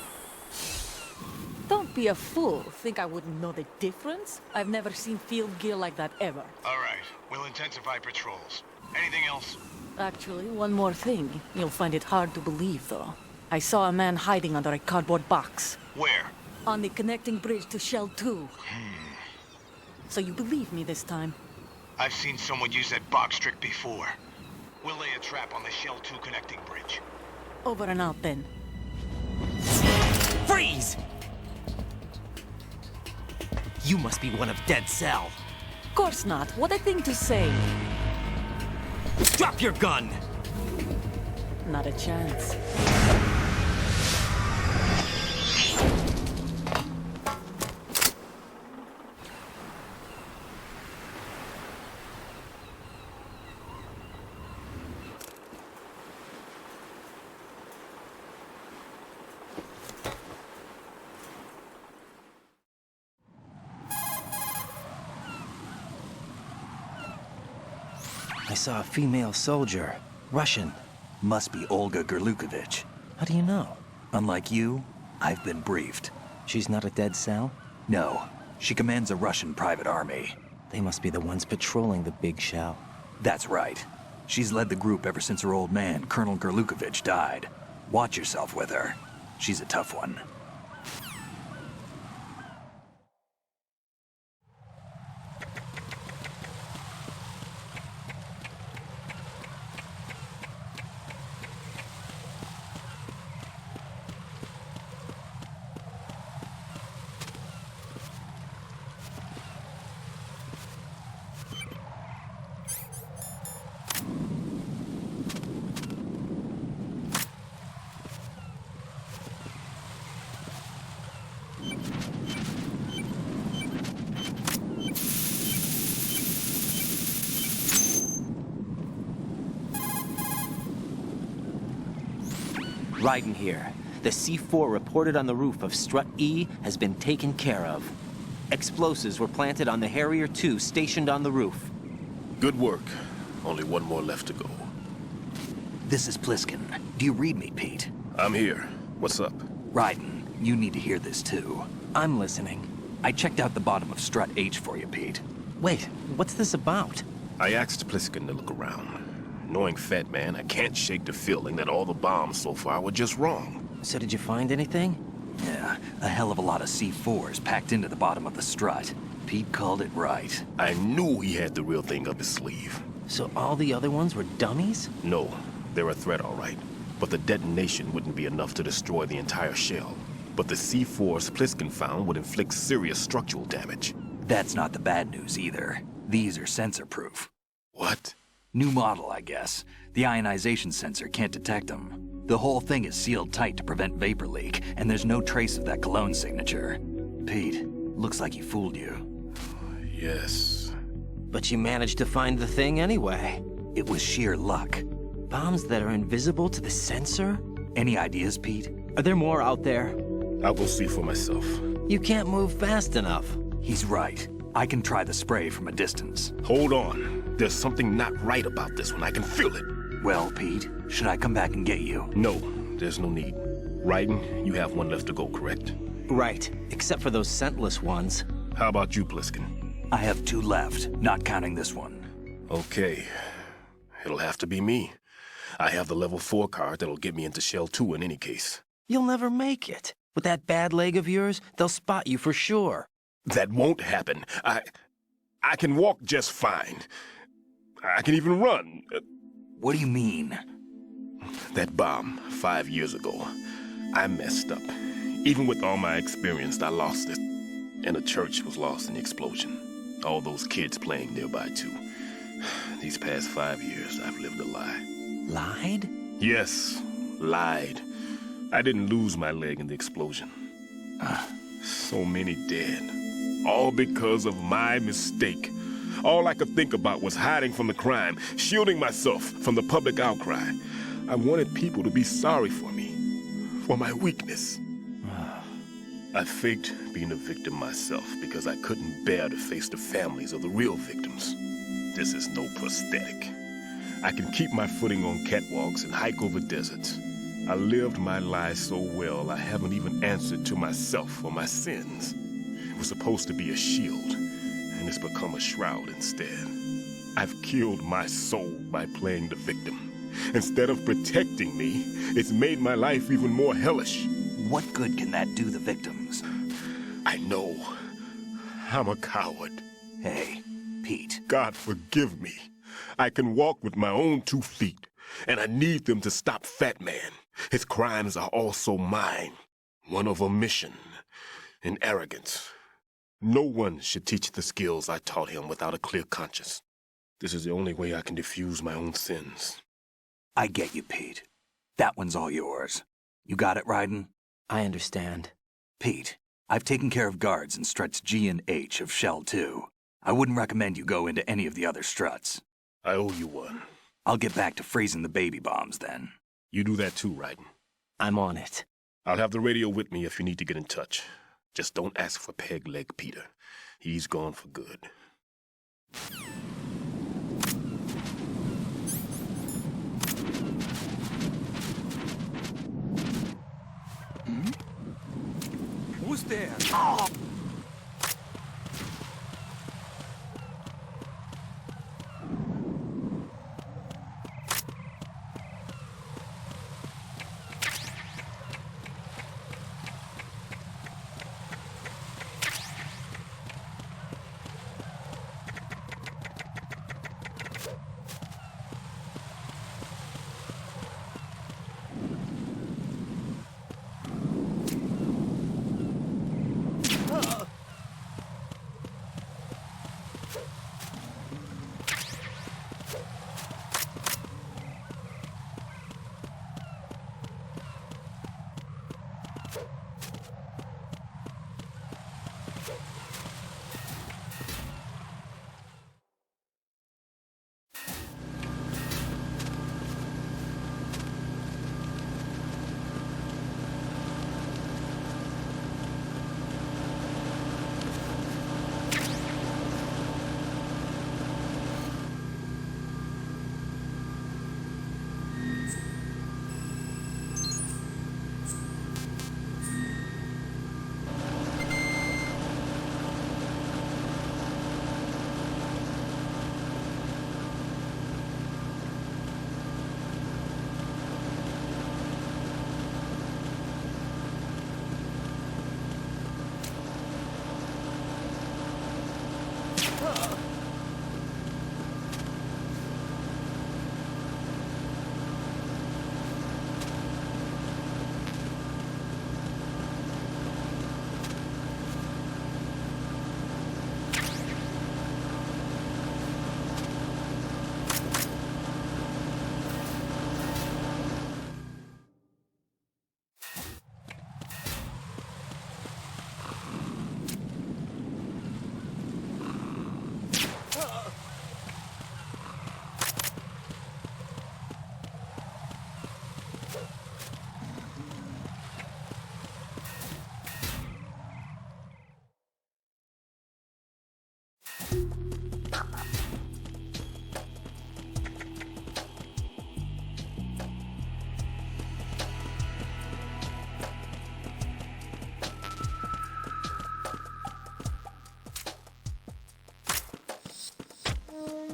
Don't be a fool. Think I wouldn't know the difference? I've never seen field gear like that ever. All right. We'll intensify patrols. Anything else? Actually, one more thing. You'll find it hard to believe, though. I saw a man hiding under a cardboard box. Where? On the connecting bridge to Shell 2. So you believe me this time? I've seen someone use that box trick before. We'll lay a trap on the Shell 2 connecting bridge. Over and out, then. Freeze! You must be one of Dead Cell. Of course not. What a thing to say. Drop your gun! Not a chance. I saw a female soldier. Russian. Must be Olga Gerlukovich. How do you know? Unlike you, I've been briefed. She's not a dead cell? No. She commands a Russian private army. They must be the ones patrolling the Big Shell. That's right. She's led the group ever since her old man, Colonel Gerlukovich, died. Watch yourself with her. She's a tough one. Raiden here. The C4 reported on the roof of Strut E has been taken care of. Explosives were planted on the Harrier 2 stationed on the roof. Good work. Only one more left to go. This is Pliskin. Do you read me, Pete? I'm here. What's up? Raiden, you need to hear this too. I'm listening. I checked out the bottom of Strut H for you, Pete. Wait, what's this about? I asked Pliskin to look around. Knowing Fatman, I can't shake the feeling that all the bombs so far were just wrong. So did you find anything? Yeah, a hell of a lot of C4s packed into the bottom of the Strut. Pete called it right. I knew he had the real thing up his sleeve. So all the other ones were dummies? No, they're a threat, all right. But the detonation wouldn't be enough to destroy the entire shell. But the C4s Pliskin found would inflict serious structural damage. That's not the bad news either. These are sensor-proof. What? New model, I guess. The ionization sensor can't detect them. The whole thing is sealed tight to prevent vapor leak, and there's no trace of that cologne signature. Pete, looks like he fooled you. Yes. But you managed to find the thing anyway. It was sheer luck. Bombs that are invisible to the sensor? Any ideas, Pete? Are there more out there? I'll go see for myself. You can't move fast enough. He's right. I can try the spray from a distance. Hold on. There's something not right about this one. I can feel it. Well, Pete, should I come back and get you? No, there's no need. Raiden, you have one left to go, correct? Right, except for those scentless ones. How about you, Pliskin? I have 2 left, not counting this one. Okay. It'll have to be me. I have the level 4 card that'll get me into Shell 2 in any case. You'll never make it. With that bad leg of yours, they'll spot you for sure. That won't happen. I can walk just fine. I can even run. What do you mean? That bomb 5 years ago. I messed up. Even with all my experience, I lost it. And the church was lost in the explosion. All those kids playing nearby, too. These past 5 years, I've lived a lie. Lied? Yes, lied. I didn't lose my leg in the explosion. So many dead. All because of my mistake. All I could think about was hiding from the crime, shielding myself from the public outcry. I wanted people to be sorry for me, for my weakness. I faked being a victim myself because I couldn't bear to face the families of the real victims. This is no prosthetic. I can keep my footing on catwalks and hike over deserts. I lived my life so well I haven't even answered to myself for my sins. It was supposed to be a shield, and it's become a shroud instead. I've killed my soul by playing the victim. Instead of protecting me, it's made my life even more hellish. What good can that do the victims? I know. I'm a coward. Hey, Pete. God forgive me. I can walk with my own 2 feet, and I need them to stop Fatman. His crimes are also mine. One of omission and arrogance. No one should teach the skills I taught him without a clear conscience. This is the only way I can defuse my own sins. I get you, Pete. That one's all yours. You got it, Raiden? I understand. Pete, I've taken care of guards in struts G and H of Shell 2. I wouldn't recommend you go into any of the other struts. I owe you one. I'll get back to freezing the baby bombs then. You do that too, Raiden. I'm on it. I'll have the radio with me if you need to get in touch. Just don't ask for Peg Leg Peter. He's gone for good. Who's there? Oh.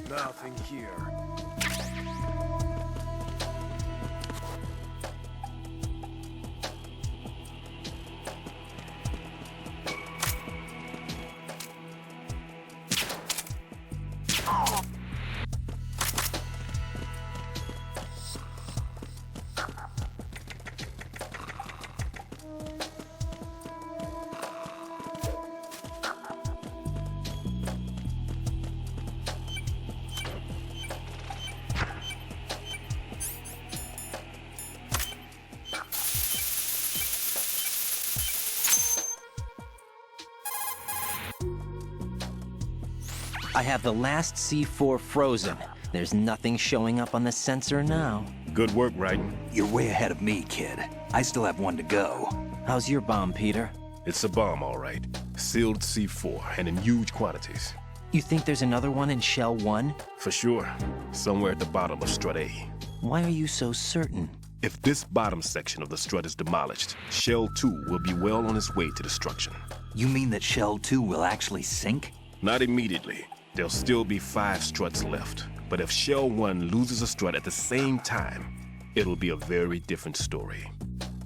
Nothing here. I have the last C4 frozen. There's nothing showing up on the sensor now. Good work, Raiden. You're way ahead of me, kid. I still have one to go. How's your bomb, Peter? It's a bomb, all right. Sealed C4, and in huge quantities. You think there's another one in Shell 1? For sure. Somewhere at the bottom of Strut A. Why are you so certain? If this bottom section of the strut is demolished, Shell 2 will be well on its way to destruction. You mean that Shell 2 will actually sink? Not immediately. There'll still be 5 struts left. But if Shell 1 loses a strut at the same time, it'll be a very different story.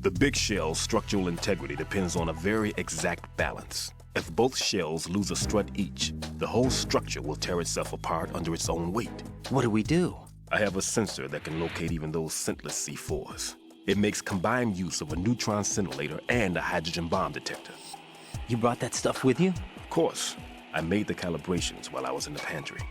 The Big Shell's structural integrity depends on a very exact balance. If both shells lose a strut each, the whole structure will tear itself apart under its own weight. What do we do? I have a sensor that can locate even those scentless C4s. It makes combined use of a neutron scintillator and a hydrogen bomb detector. You brought that stuff with you? Of course. I made the calibrations while I was in the pantry.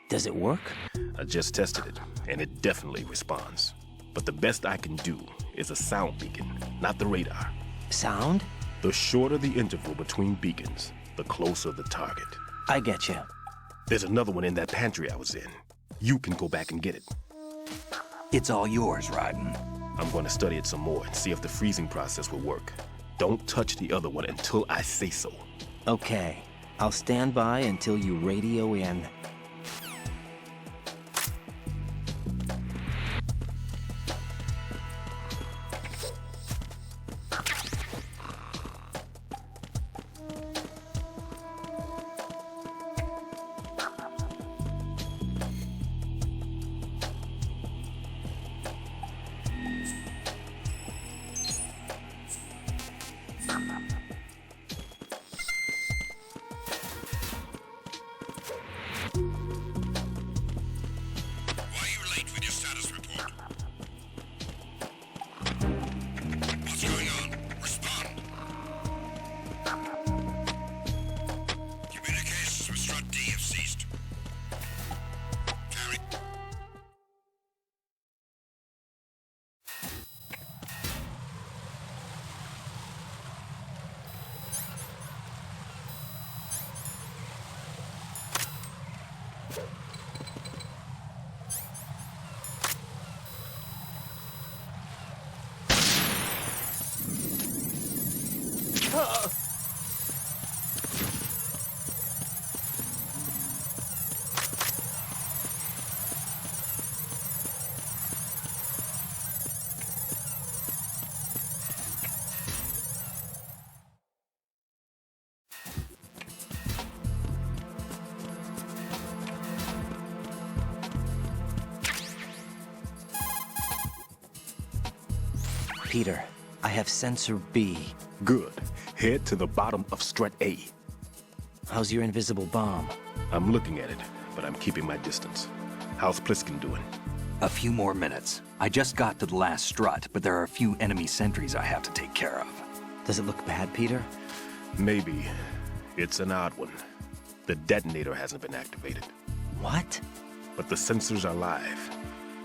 Does it work? I just tested it, and it definitely responds. But the best I can do is a sound beacon, not the radar. Sound? The shorter the interval between beacons, the closer the target. I get you. There's another one in that pantry I was in. You can go back and get it. It's all yours, Raiden. I'm going to study it some more and see if the freezing process will work. Don't touch the other one until I say so. Okay. I'll stand by until you radio in. Peter, I have sensor B. Good. Head to the bottom of Strut A. How's your invisible bomb? I'm looking at it, but I'm keeping my distance. How's Pliskin doing? A few more minutes. I just got to the last strut, but there are a few enemy sentries I have to take care of. Does it look bad, Peter? Maybe. It's an odd one. The detonator hasn't been activated. What? But the sensors are live,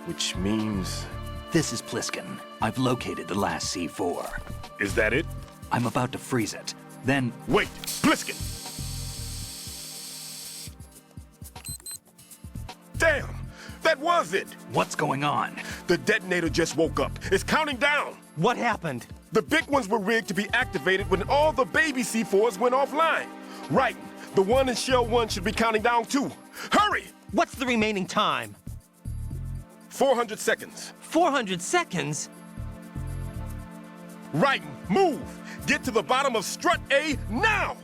which means... This is Pliskin. I've located the last C4. Is that it? I'm about to freeze it. Then... Wait! Pliskin! Damn! That was it! What's going on? The detonator just woke up. It's counting down! What happened? The big ones were rigged to be activated when all the baby C4s went offline. Right. The one in Shell 1 should be counting down too. Hurry! What's the remaining time? 400 seconds. 400 seconds? Raiden, move! Get to the bottom of Strut A now!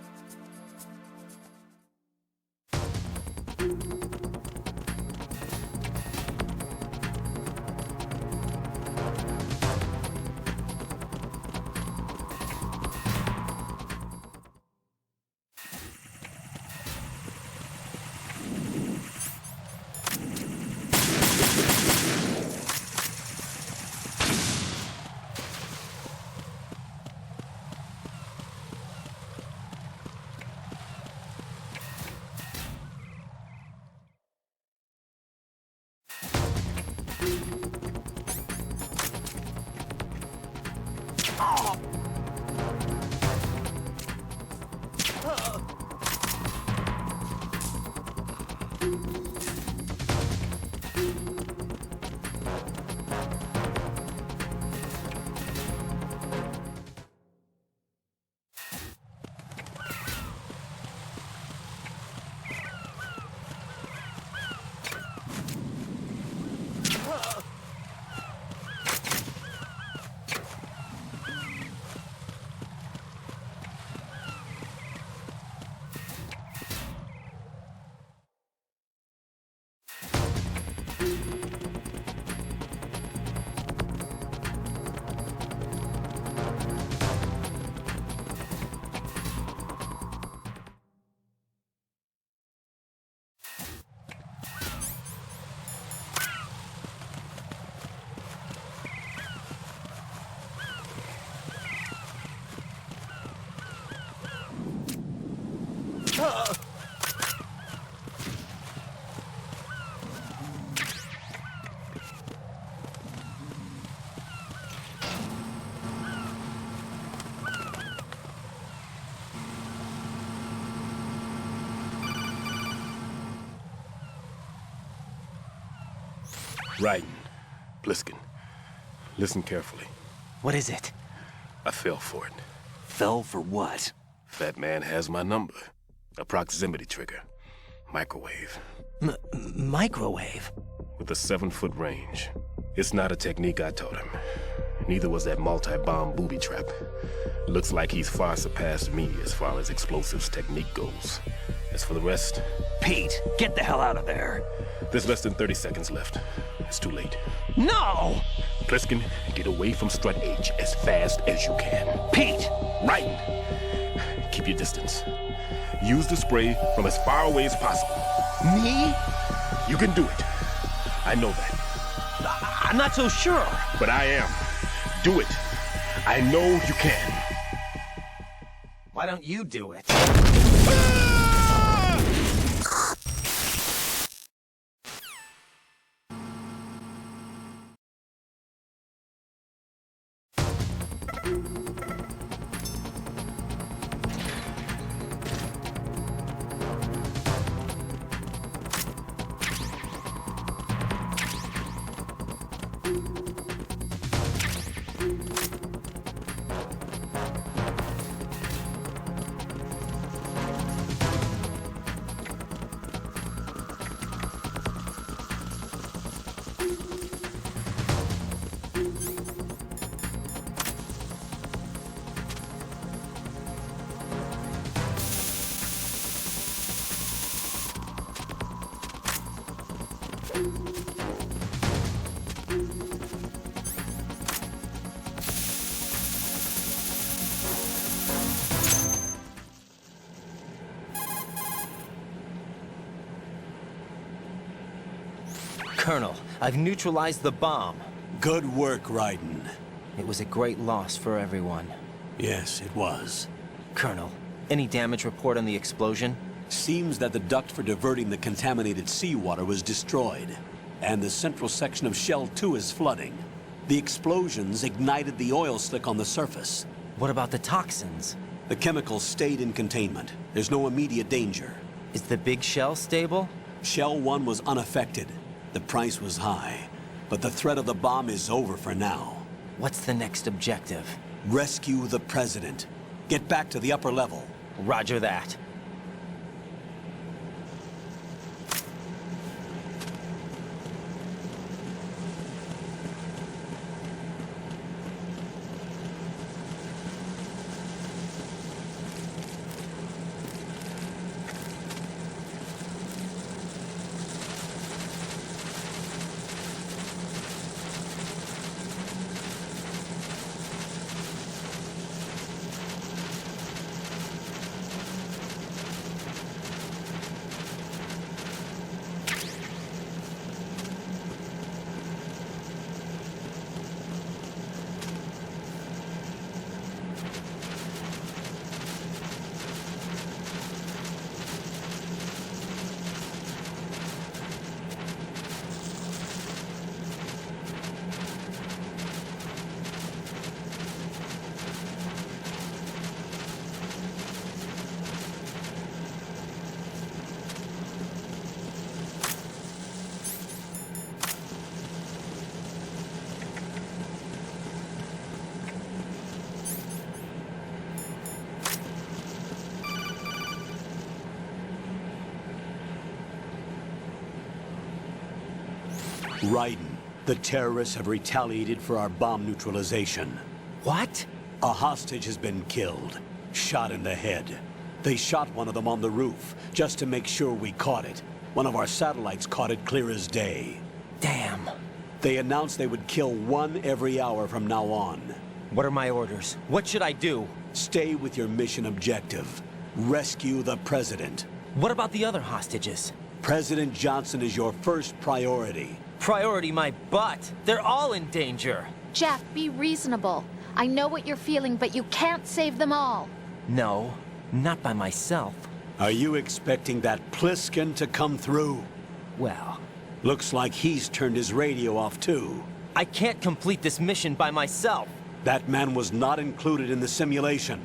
Raiden, Pliskin, listen carefully. What is it? I fell for it. Fell for what? Fatman has my number. A proximity trigger. Microwave. Microwave? With a 7-foot range. It's not a technique I taught him. Neither was that multi-bomb booby trap. Looks like he's far surpassed me as far as explosives technique goes. As for the rest... Pete, get the hell out of there! There's less than 30 seconds left. It's too late. No! Pliskin, get away from Strut H as fast as you can. Pete! Raiden! Keep your distance. Use the spray from as far away as possible. Me? You can do it. I know that. I'm not so sure. But I am. Do it. I know you can. Why don't you do it? Colonel, I've neutralized the bomb. Good work, Raiden. It was a great loss for everyone. Yes, it was. Colonel, any damage report on the explosion? Seems that the duct for diverting the contaminated seawater was destroyed, and the central section of Shell 2 is flooding. The explosions ignited the oil slick on the surface. What about the toxins? The chemicals stayed in containment. There's no immediate danger. Is the big shell stable? Shell 1 was unaffected. The price was high, but the threat of the bomb is over for now. What's the next objective? Rescue the President. Get back to the upper level. Roger that. Raiden, the terrorists have retaliated for our bomb neutralization. What? A hostage has been killed, shot in the head. They shot one of them on the roof, just to make sure we caught it. One of our satellites caught it clear as day. Damn. They announced they would kill one every hour from now on. What are my orders? What should I do? Stay with your mission objective. Rescue the President. What about the other hostages? President Johnson is your first priority. Priority my butt. They're all in danger. Jack, be reasonable. I know what you're feeling, but you can't save them all. No, not by myself. Are you expecting that Pliskin to come through? Well... Looks like he's turned his radio off too. I can't complete this mission by myself. That man was not included in the simulation.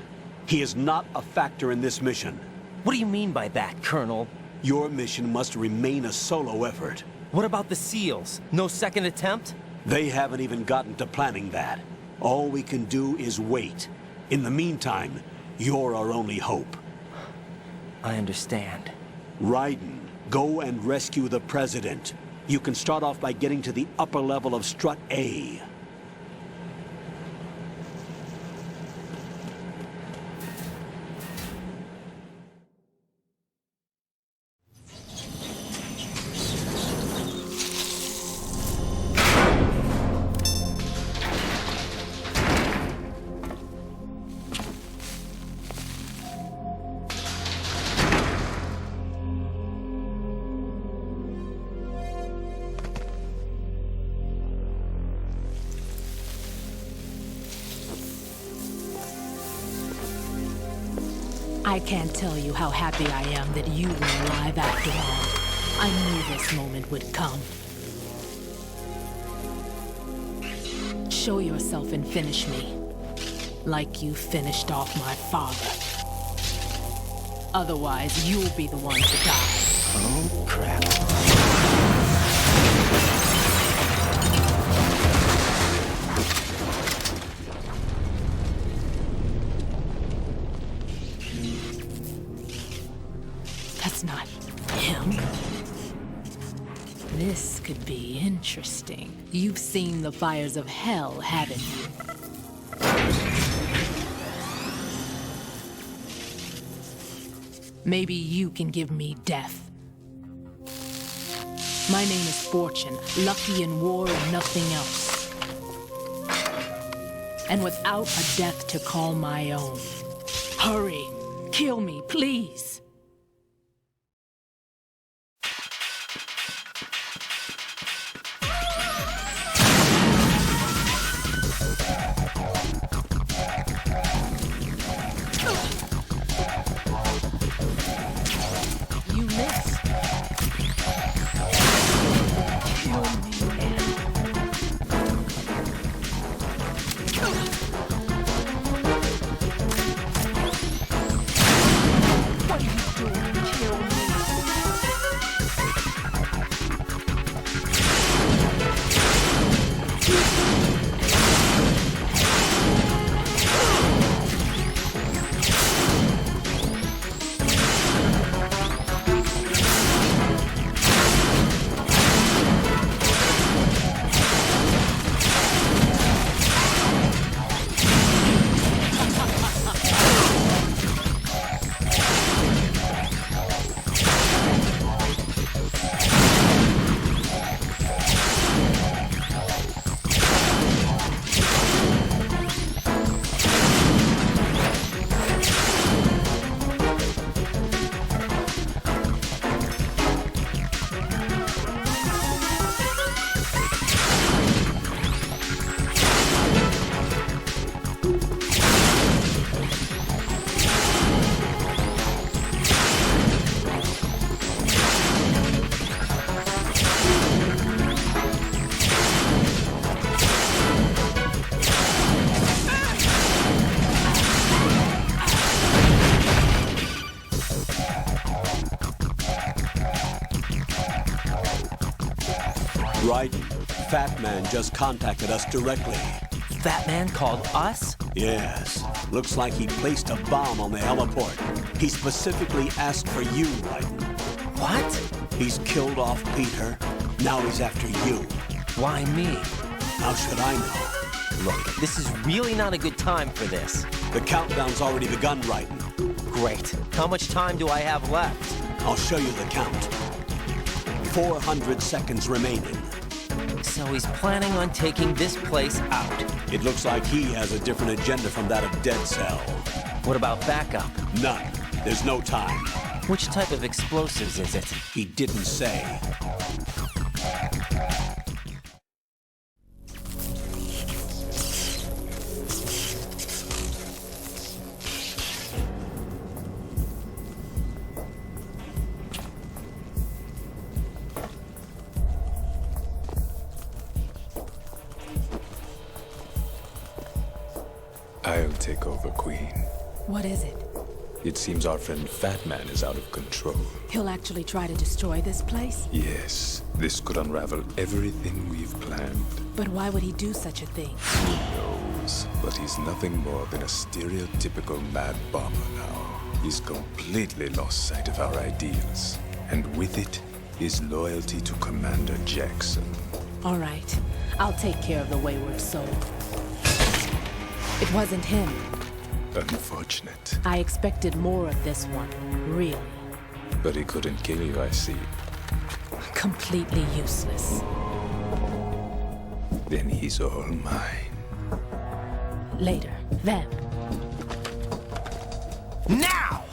He is not a factor in this mission. What do you mean by that, Colonel? Your mission must remain a solo effort. What about the SEALs? No second attempt? They haven't even gotten to planning that. All we can do is wait. In the meantime, you're our only hope. I understand. Raiden, go and rescue the President. You can start off by getting to the upper level of Strut A. I can't tell you how happy I am that you were alive after all. I knew this moment would come. Show yourself and finish me. Like you finished off my father. Otherwise, you'll be the one to die. Oh, crap. That's not him. This could be interesting. You've seen the fires of hell, haven't you? Maybe you can give me death. My name is Fortune, lucky in war and nothing else. And without a death to call my own. Hurry, kill me, please. Raiden, Fatman just contacted us directly. Fatman called us? Yes. Looks like he placed a bomb on the heliport. He specifically asked for you, Raiden. What? He's killed off Peter. Now he's after you. Why me? How should I know? Look, this is really not a good time for this. The countdown's already begun, Raiden. Great. How much time do I have left? I'll show you the count. 400 seconds remaining. So he's planning on taking this place out. It looks like he has a different agenda from that of Dead Cell. What about backup? None. There's no time. Which type of explosives is it? He didn't say. I'll take over, Queen. What is it? It seems our friend Fatman is out of control. He'll actually try to destroy this place? Yes, this could unravel everything we've planned. But why would he do such a thing? Who knows? But he's nothing more than a stereotypical mad bomber now. He's completely lost sight of our ideals. And with it, his loyalty to Commander Jackson. All right. I'll take care of the wayward soul. It wasn't him. Unfortunate. I expected more of this one, really. But he couldn't kill you, I see. Completely useless. Then he's all mine. Later, Vamp. Now!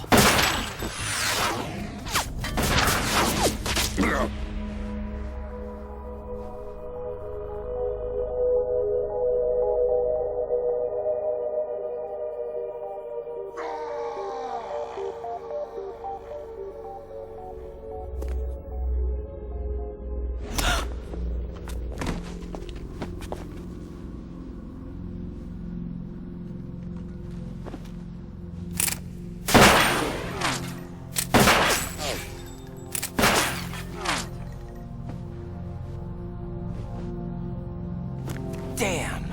Damn!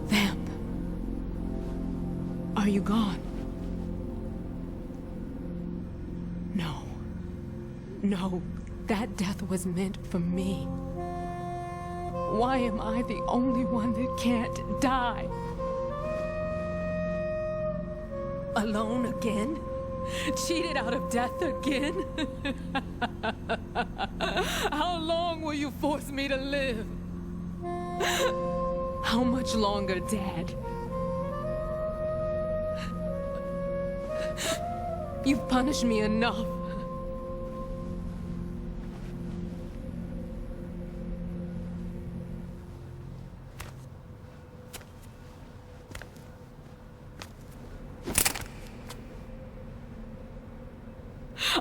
Vamp. Are you gone? No. No, that death was meant for me. Why am I the only one that can't die? Alone again? Cheated out of death again? How long will you force me to live? How much longer, Dad? You've punished me enough.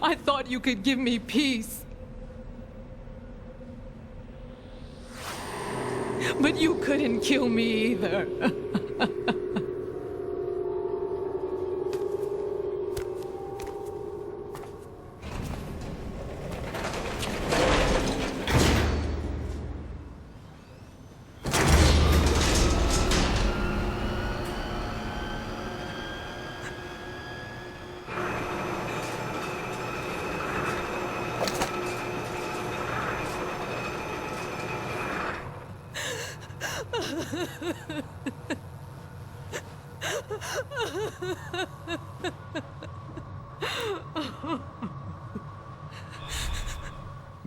I thought you could give me peace. But you couldn't kill me either.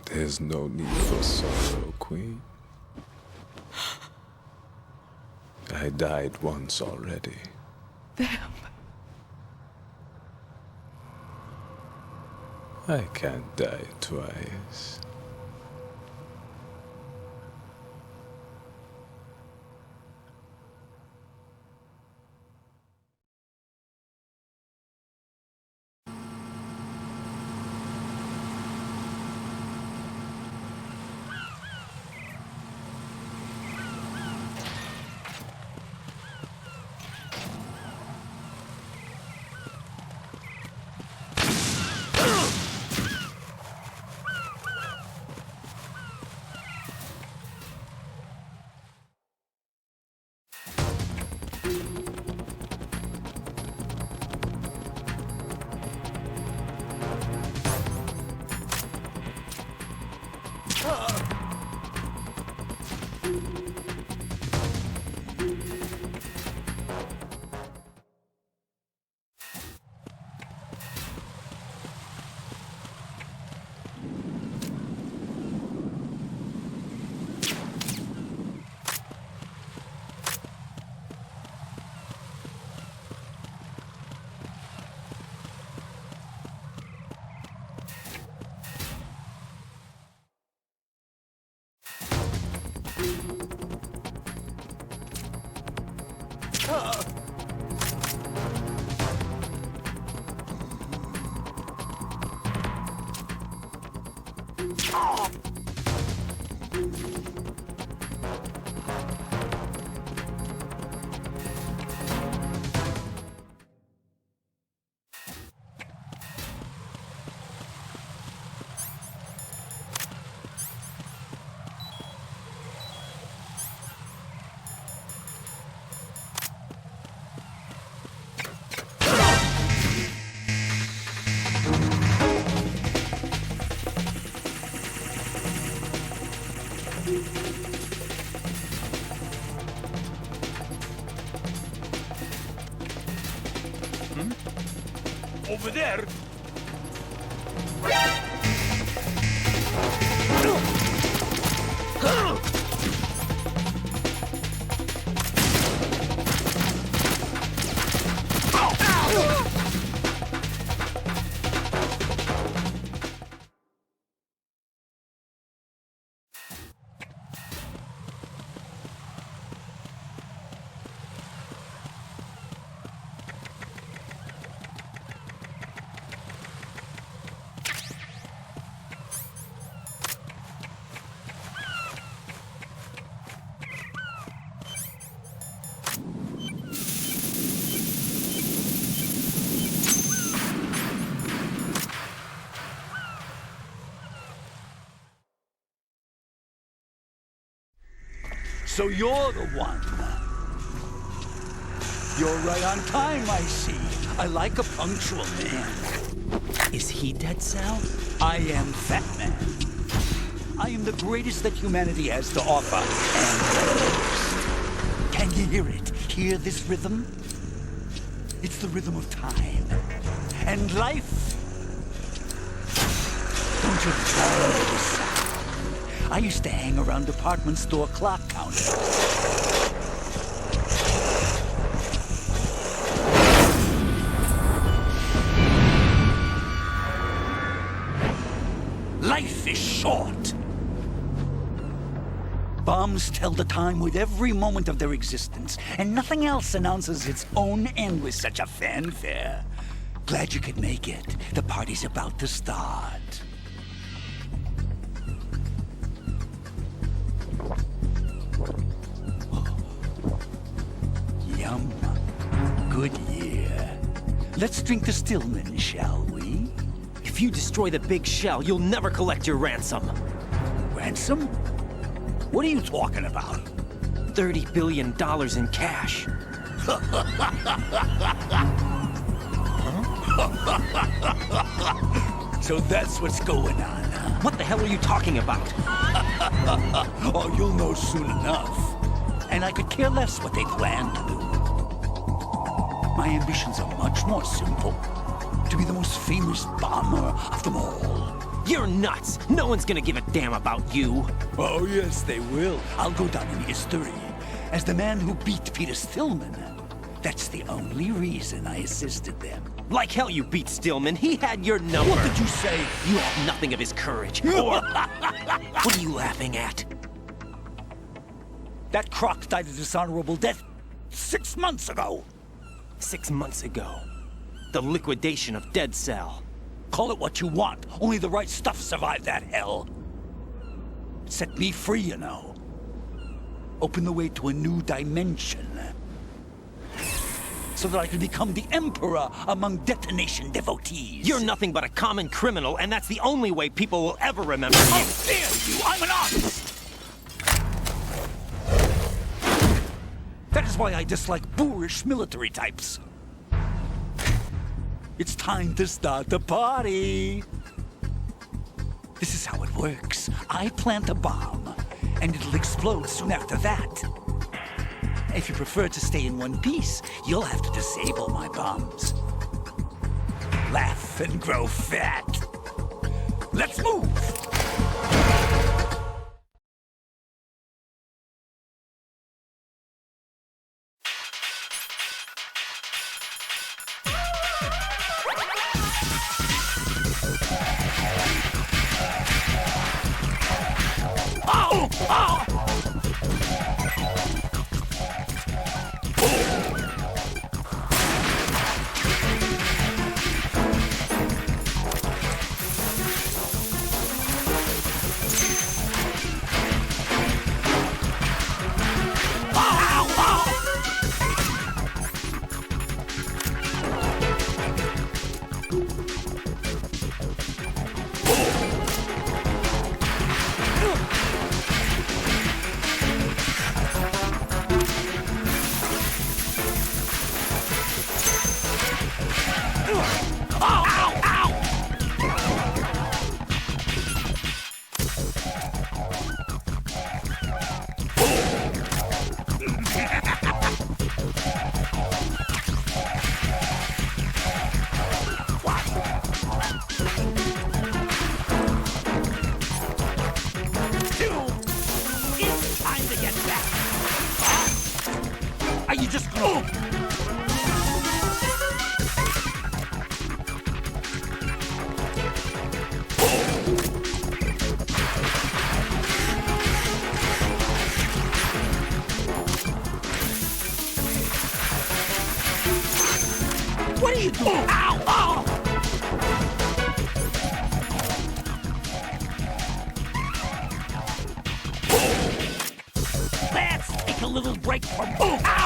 There's no need for sorrow, Queen. I died once already. Vamp. I can't die twice. Over there! So you're the one. You're right on time, I see. I like a punctual man. Is he Dead Cell? I am Fatman. I am the greatest that humanity has to offer, and the most. Can you hear it? Hear this rhythm? It's the rhythm of time. And life. Don't you love this sound? I used to hang around department store clock counters. Life is short. Bombs tell the time with every moment of their existence, and nothing else announces its own end with such a fanfare. Glad you could make it. The party's about to start. Yum. Good year. Let's drink to Stillman, shall we? If you destroy the Big Shell, you'll never collect your ransom. Ransom? What are you talking about? $30 billion in cash. So that's what's going on, huh? What the hell are you talking about? Oh, you'll know soon enough. And I could care less what they plan to do. My ambitions are much more simple. To be the most famous bomber of them all. You're nuts! No one's gonna give a damn about you. Oh, yes, they will. I'll go down in history as the man who beat Peter Stillman. That's the only reason I assisted them. Like hell you beat Stillman. He had your number. What did you say? You have nothing of his courage. Or... What are you laughing at? That croc died a dishonorable death 6 months ago. 6 months ago. The liquidation of Dead Cell. Call it what you want. Only the right stuff survived that hell. Set me free, you know. Open the way to a new dimension. So that I can become the emperor among detonation devotees. You're nothing but a common criminal, and that's the only way people will ever remember you. How dare you! I'm an artist! That is why I dislike boorish military types. It's time to start the party. This is how it works. I plant a bomb, and it'll explode soon after that. If you prefer to stay in one piece, you'll have to disable my bombs. Laugh and grow fat. Let's move! Are you just gonna... What are you doing? Ow! Ow! Let's take a little break from... Ow! Ow!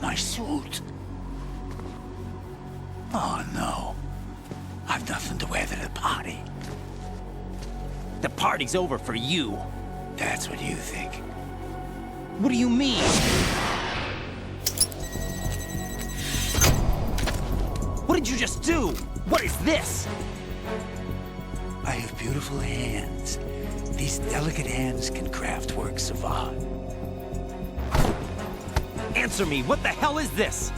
My suit. Oh, no. I've nothing to wear to the party. The party's over for you. That's what you think. What do you mean? What did you just do? What is this? I have beautiful hands. These delicate hands can craft works of art. Answer me, what the hell is this?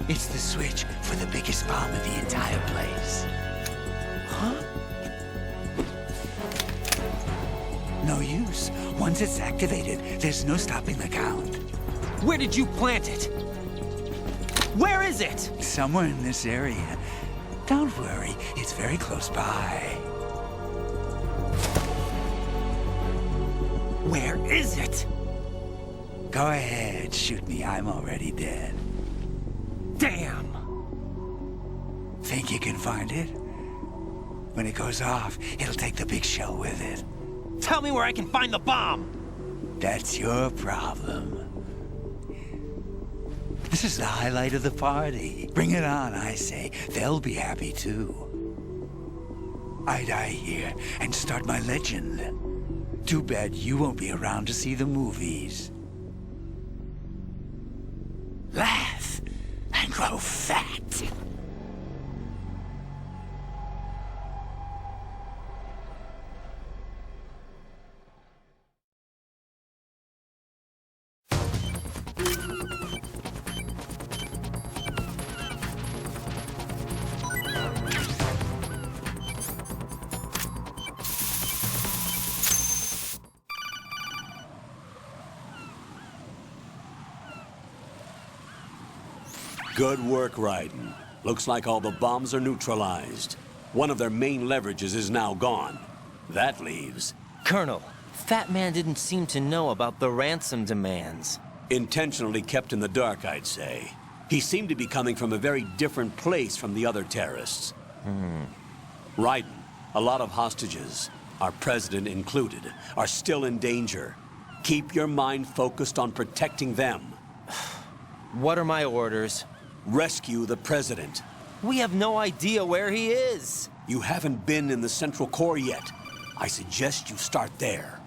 It's the switch for the biggest bomb in the entire place. Huh? No use. Once it's activated, there's no stopping the count. Where did you plant it? Where is it? Somewhere in this area. Don't worry, it's very close by. Where is it? Go ahead, shoot me. I'm already dead. Damn! Think you can find it? When it goes off, it'll take the big shell with it. Tell me where I can find the bomb! That's your problem. This is the highlight of the party. Bring it on, I say. They'll be happy too. I die here and start my legend. Too bad you won't be around to see the movies. Laugh and grow fat. Good work, Raiden. Looks like all the bombs are neutralized. One of their main leverages is now gone. That leaves... Colonel, Fatman didn't seem to know about the ransom demands. Intentionally kept in the dark, I'd say. He seemed to be coming from a very different place from the other terrorists. Raiden, a lot of hostages, our president included, are still in danger. Keep your mind focused on protecting them. What are my orders? Rescue the president. We have no idea where he is. You haven't been in the Central Core yet. I suggest you start there.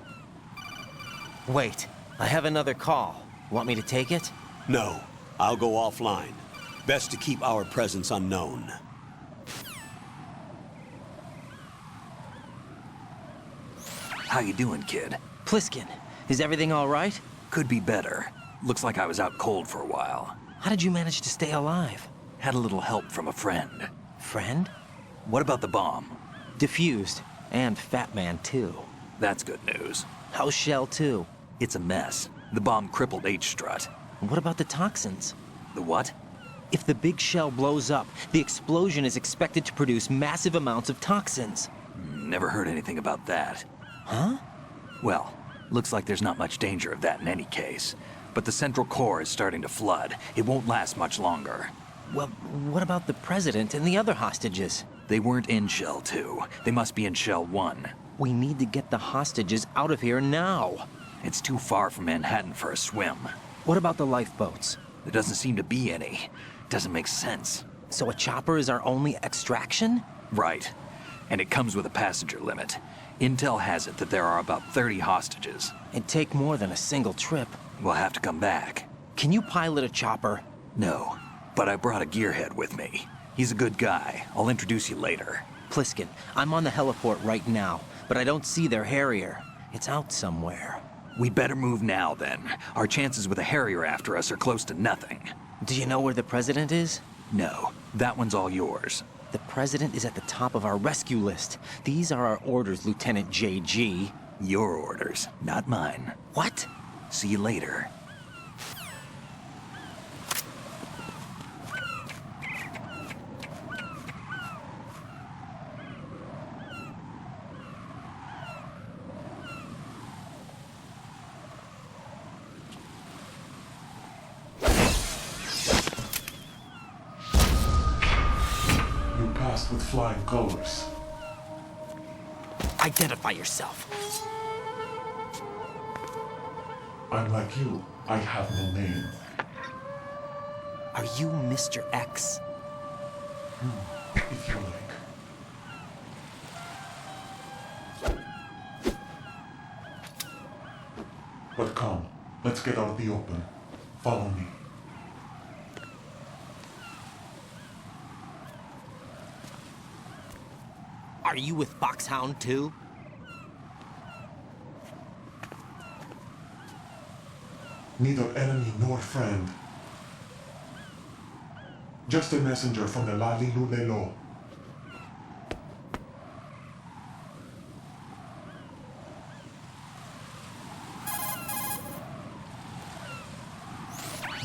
Wait, I have another call. Want me to take it? No, I'll go offline. Best to keep our presence unknown. How you doing, kid? Pliskin, is everything all right? Could be better. Looks like I was out cold for a while. How did you manage to stay alive? Had a little help from a friend. Friend? What about the bomb? Defused. And Fatman, too. That's good news. How's Shell 2? It's a mess. The bomb crippled Strut. What about the toxins? The what? If the big shell blows up, the explosion is expected to produce massive amounts of toxins. Never heard anything about that. Huh? Well, Looks like there's not much danger of that in any case. But the central core is starting to flood. It won't last much longer. Well, what about the president and the other hostages? They weren't in Shell 2. They must be in Shell 1. We need to get the hostages out of here now. It's too far from Manhattan for a swim. What about the lifeboats? There doesn't seem to be any. Doesn't make sense. So a chopper is our only extraction? Right. And it comes with a passenger limit. Intel has it that there are about 30 hostages. It'd take more than a single trip. We'll have to come back. Can you pilot a chopper? No, but I brought a gearhead with me. He's a good guy. I'll introduce you later. Pliskin, I'm on the heliport right now, but I don't see their Harrier. It's out somewhere. We better move now, then. Our chances with a Harrier after us are close to nothing. Do you know where the president is? No, that one's all yours. The president is at the top of our rescue list. These are our orders, Lieutenant JG. Your orders, not mine. What? See you later. With flying colors. Identify yourself. I'm like you. I have no name. Are you Mr. X? If you like. But come, let's get out of the open. Follow me. Are you with Foxhound too? Neither enemy nor friend. Just a messenger from the Lali Lulelo.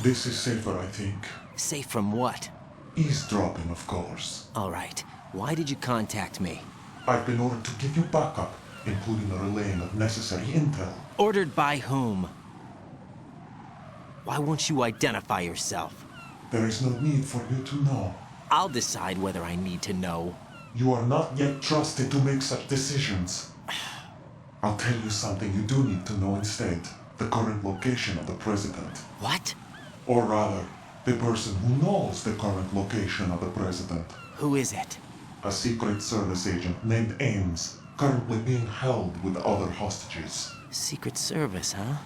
This is safer, I think. Safe from what? Eavesdropping, of course. All right. Why did you contact me? I've been ordered to give you backup, including the relaying of necessary intel. Ordered by whom? Why won't you identify yourself? There is no need for you to know. I'll decide whether I need to know. You are not yet trusted to make such decisions. I'll tell you something you do need to know instead. The current location of the president. What? Or rather, the person who knows the current location of the president. Who is it? A Secret Service agent named Ames, currently being held with other hostages. Secret Service, huh?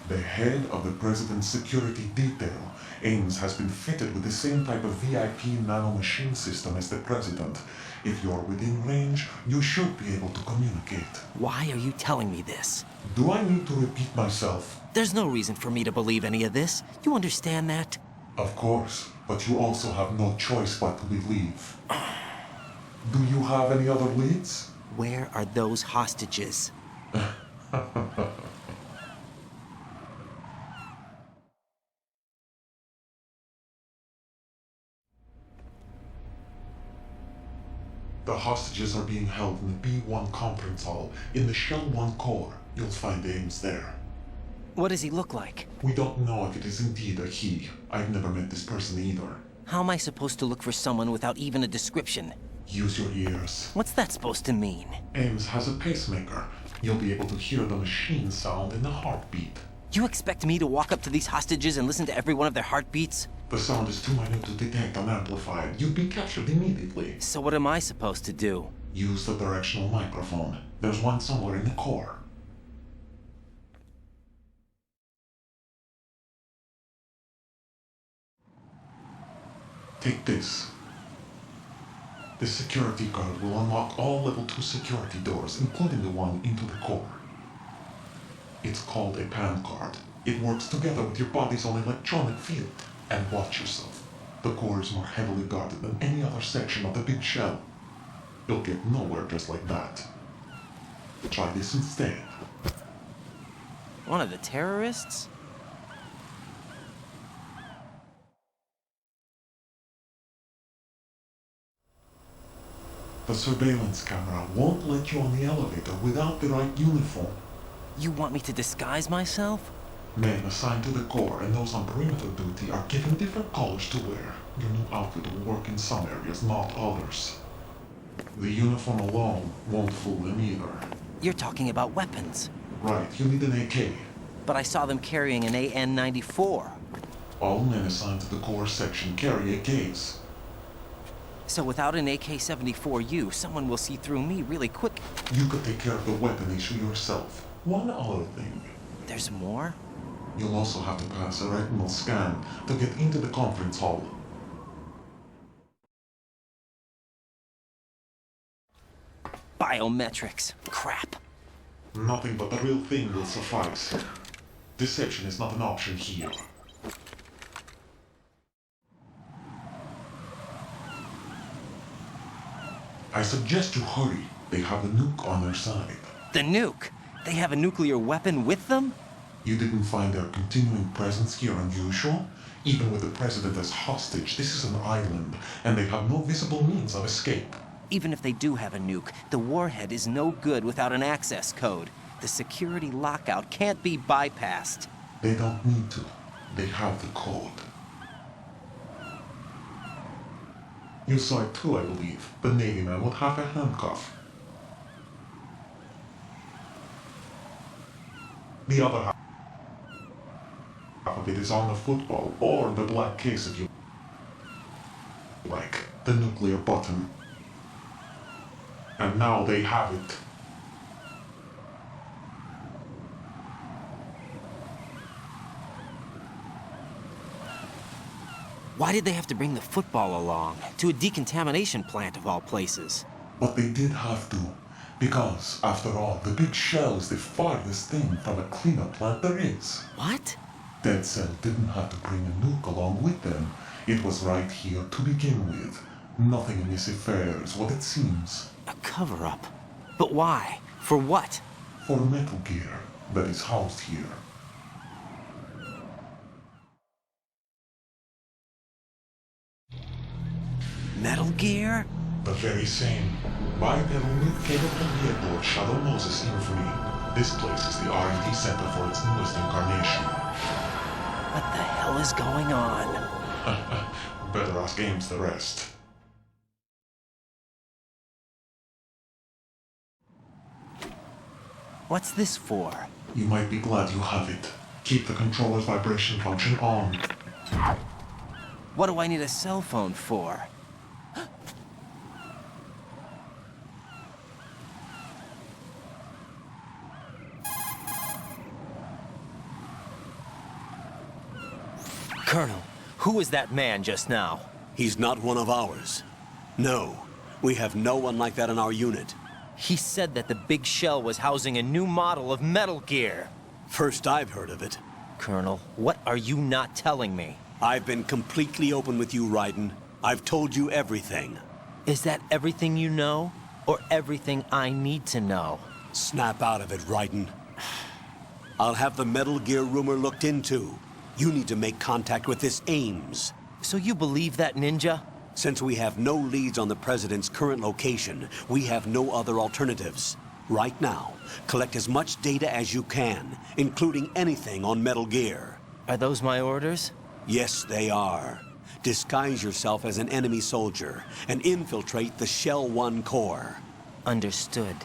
The head of the president's security detail, Ames has been fitted with the same type of VIP nanomachine system as the president. If you're within range, you should be able to communicate. Why are you telling me this? Do I need to repeat myself? There's no reason for me to believe any of this. You understand that? Of course, but you also have no choice but to believe. Do you have any other leads? Where are those hostages? The hostages are being held in the B1 conference hall in the Shell 1 core. You'll find Ames there. What does he look like? We don't know if it is indeed a he. I've never met this person either. How am I supposed to look for someone without even a description? Use your ears. What's that supposed to mean? Ames has a pacemaker. You'll be able to hear the machine sound in the heartbeat. You expect me to walk up to these hostages and listen to every one of their heartbeats? The sound is too minute to detect and amplify. You'd be captured immediately. So what am I supposed to do? Use the directional microphone. There's one somewhere in the core. Take this. This security card will unlock all level 2 security doors, including the one into the core. It's called a PAN card. It works together with your body's own electronic field. And watch yourself. The core is more heavily guarded than any other section of the Big Shell. You'll get nowhere just like that. Try this instead. One of the terrorists? The surveillance camera won't let you on the elevator without the right uniform. You want me to disguise myself? Men assigned to the Corps and those on perimeter duty are given different colors to wear. Your new outfit will work in some areas, not others. The uniform alone won't fool them either. You're talking about weapons. Right, you need an AK. But I saw them carrying an AN-94. All men assigned to the Corps section carry AKs. So without an AK-74U, someone will see through me really quick. You could take care of the weapon issue yourself. One other thing. There's more? You'll also have to pass a retinal scan to get into the conference hall. Biometrics. Crap. Nothing but the real thing will suffice. Deception is not an option here. I suggest you hurry. They have the nuke on their side. The nuke? They have a nuclear weapon with them? You didn't find their continuing presence here unusual? Even with the president as hostage, this is an island, and they have no visible means of escape. Even if they do have a nuke, the warhead is no good without an access code. The security lockout can't be bypassed. They don't need to. They have the code. You saw it too, I believe. The Navy man with half a handcuff. The other half of it is on the football, or the black case if you like. The nuclear button. And now they have it. Why did they have to bring the football along? To a decontamination plant of all places. But they did have to. Because, after all, the Big Shell is the farthest thing from a cleanup plant there is. What? Dead Cell didn't have to bring a nuke along with them. It was right here to begin with. Nothing in this affair is what it seems. A cover-up? But why? For what? For metal gear that is housed here. Metal Gear? The very same. Bipedal nuke came from Heliport, Shadow Moses Infamy. This place is the R&D center for its newest incarnation. What the hell is going on? Better ask Ames the rest. What's this for? You might be glad you have it. Keep the controller's vibration function on. What do I need a cell phone for? Colonel, who was that man just now? He's not one of ours. No, we have no one like that in our unit. He said that the Big Shell was housing a new model of Metal Gear. First I've heard of it. Colonel, what are you not telling me? I've been completely open with you, Raiden. I've told you everything. Is that everything you know? Or everything I need to know? Snap out of it, Raiden. I'll have the Metal Gear rumor looked into. You need to make contact with this Ames. So you believe that ninja? Since we have no leads on the President's current location, we have no other alternatives. Right now, collect as much data as you can, including anything on Metal Gear. Are those my orders? Yes, they are. Disguise yourself as an enemy soldier and infiltrate the Shell 1 core. Understood.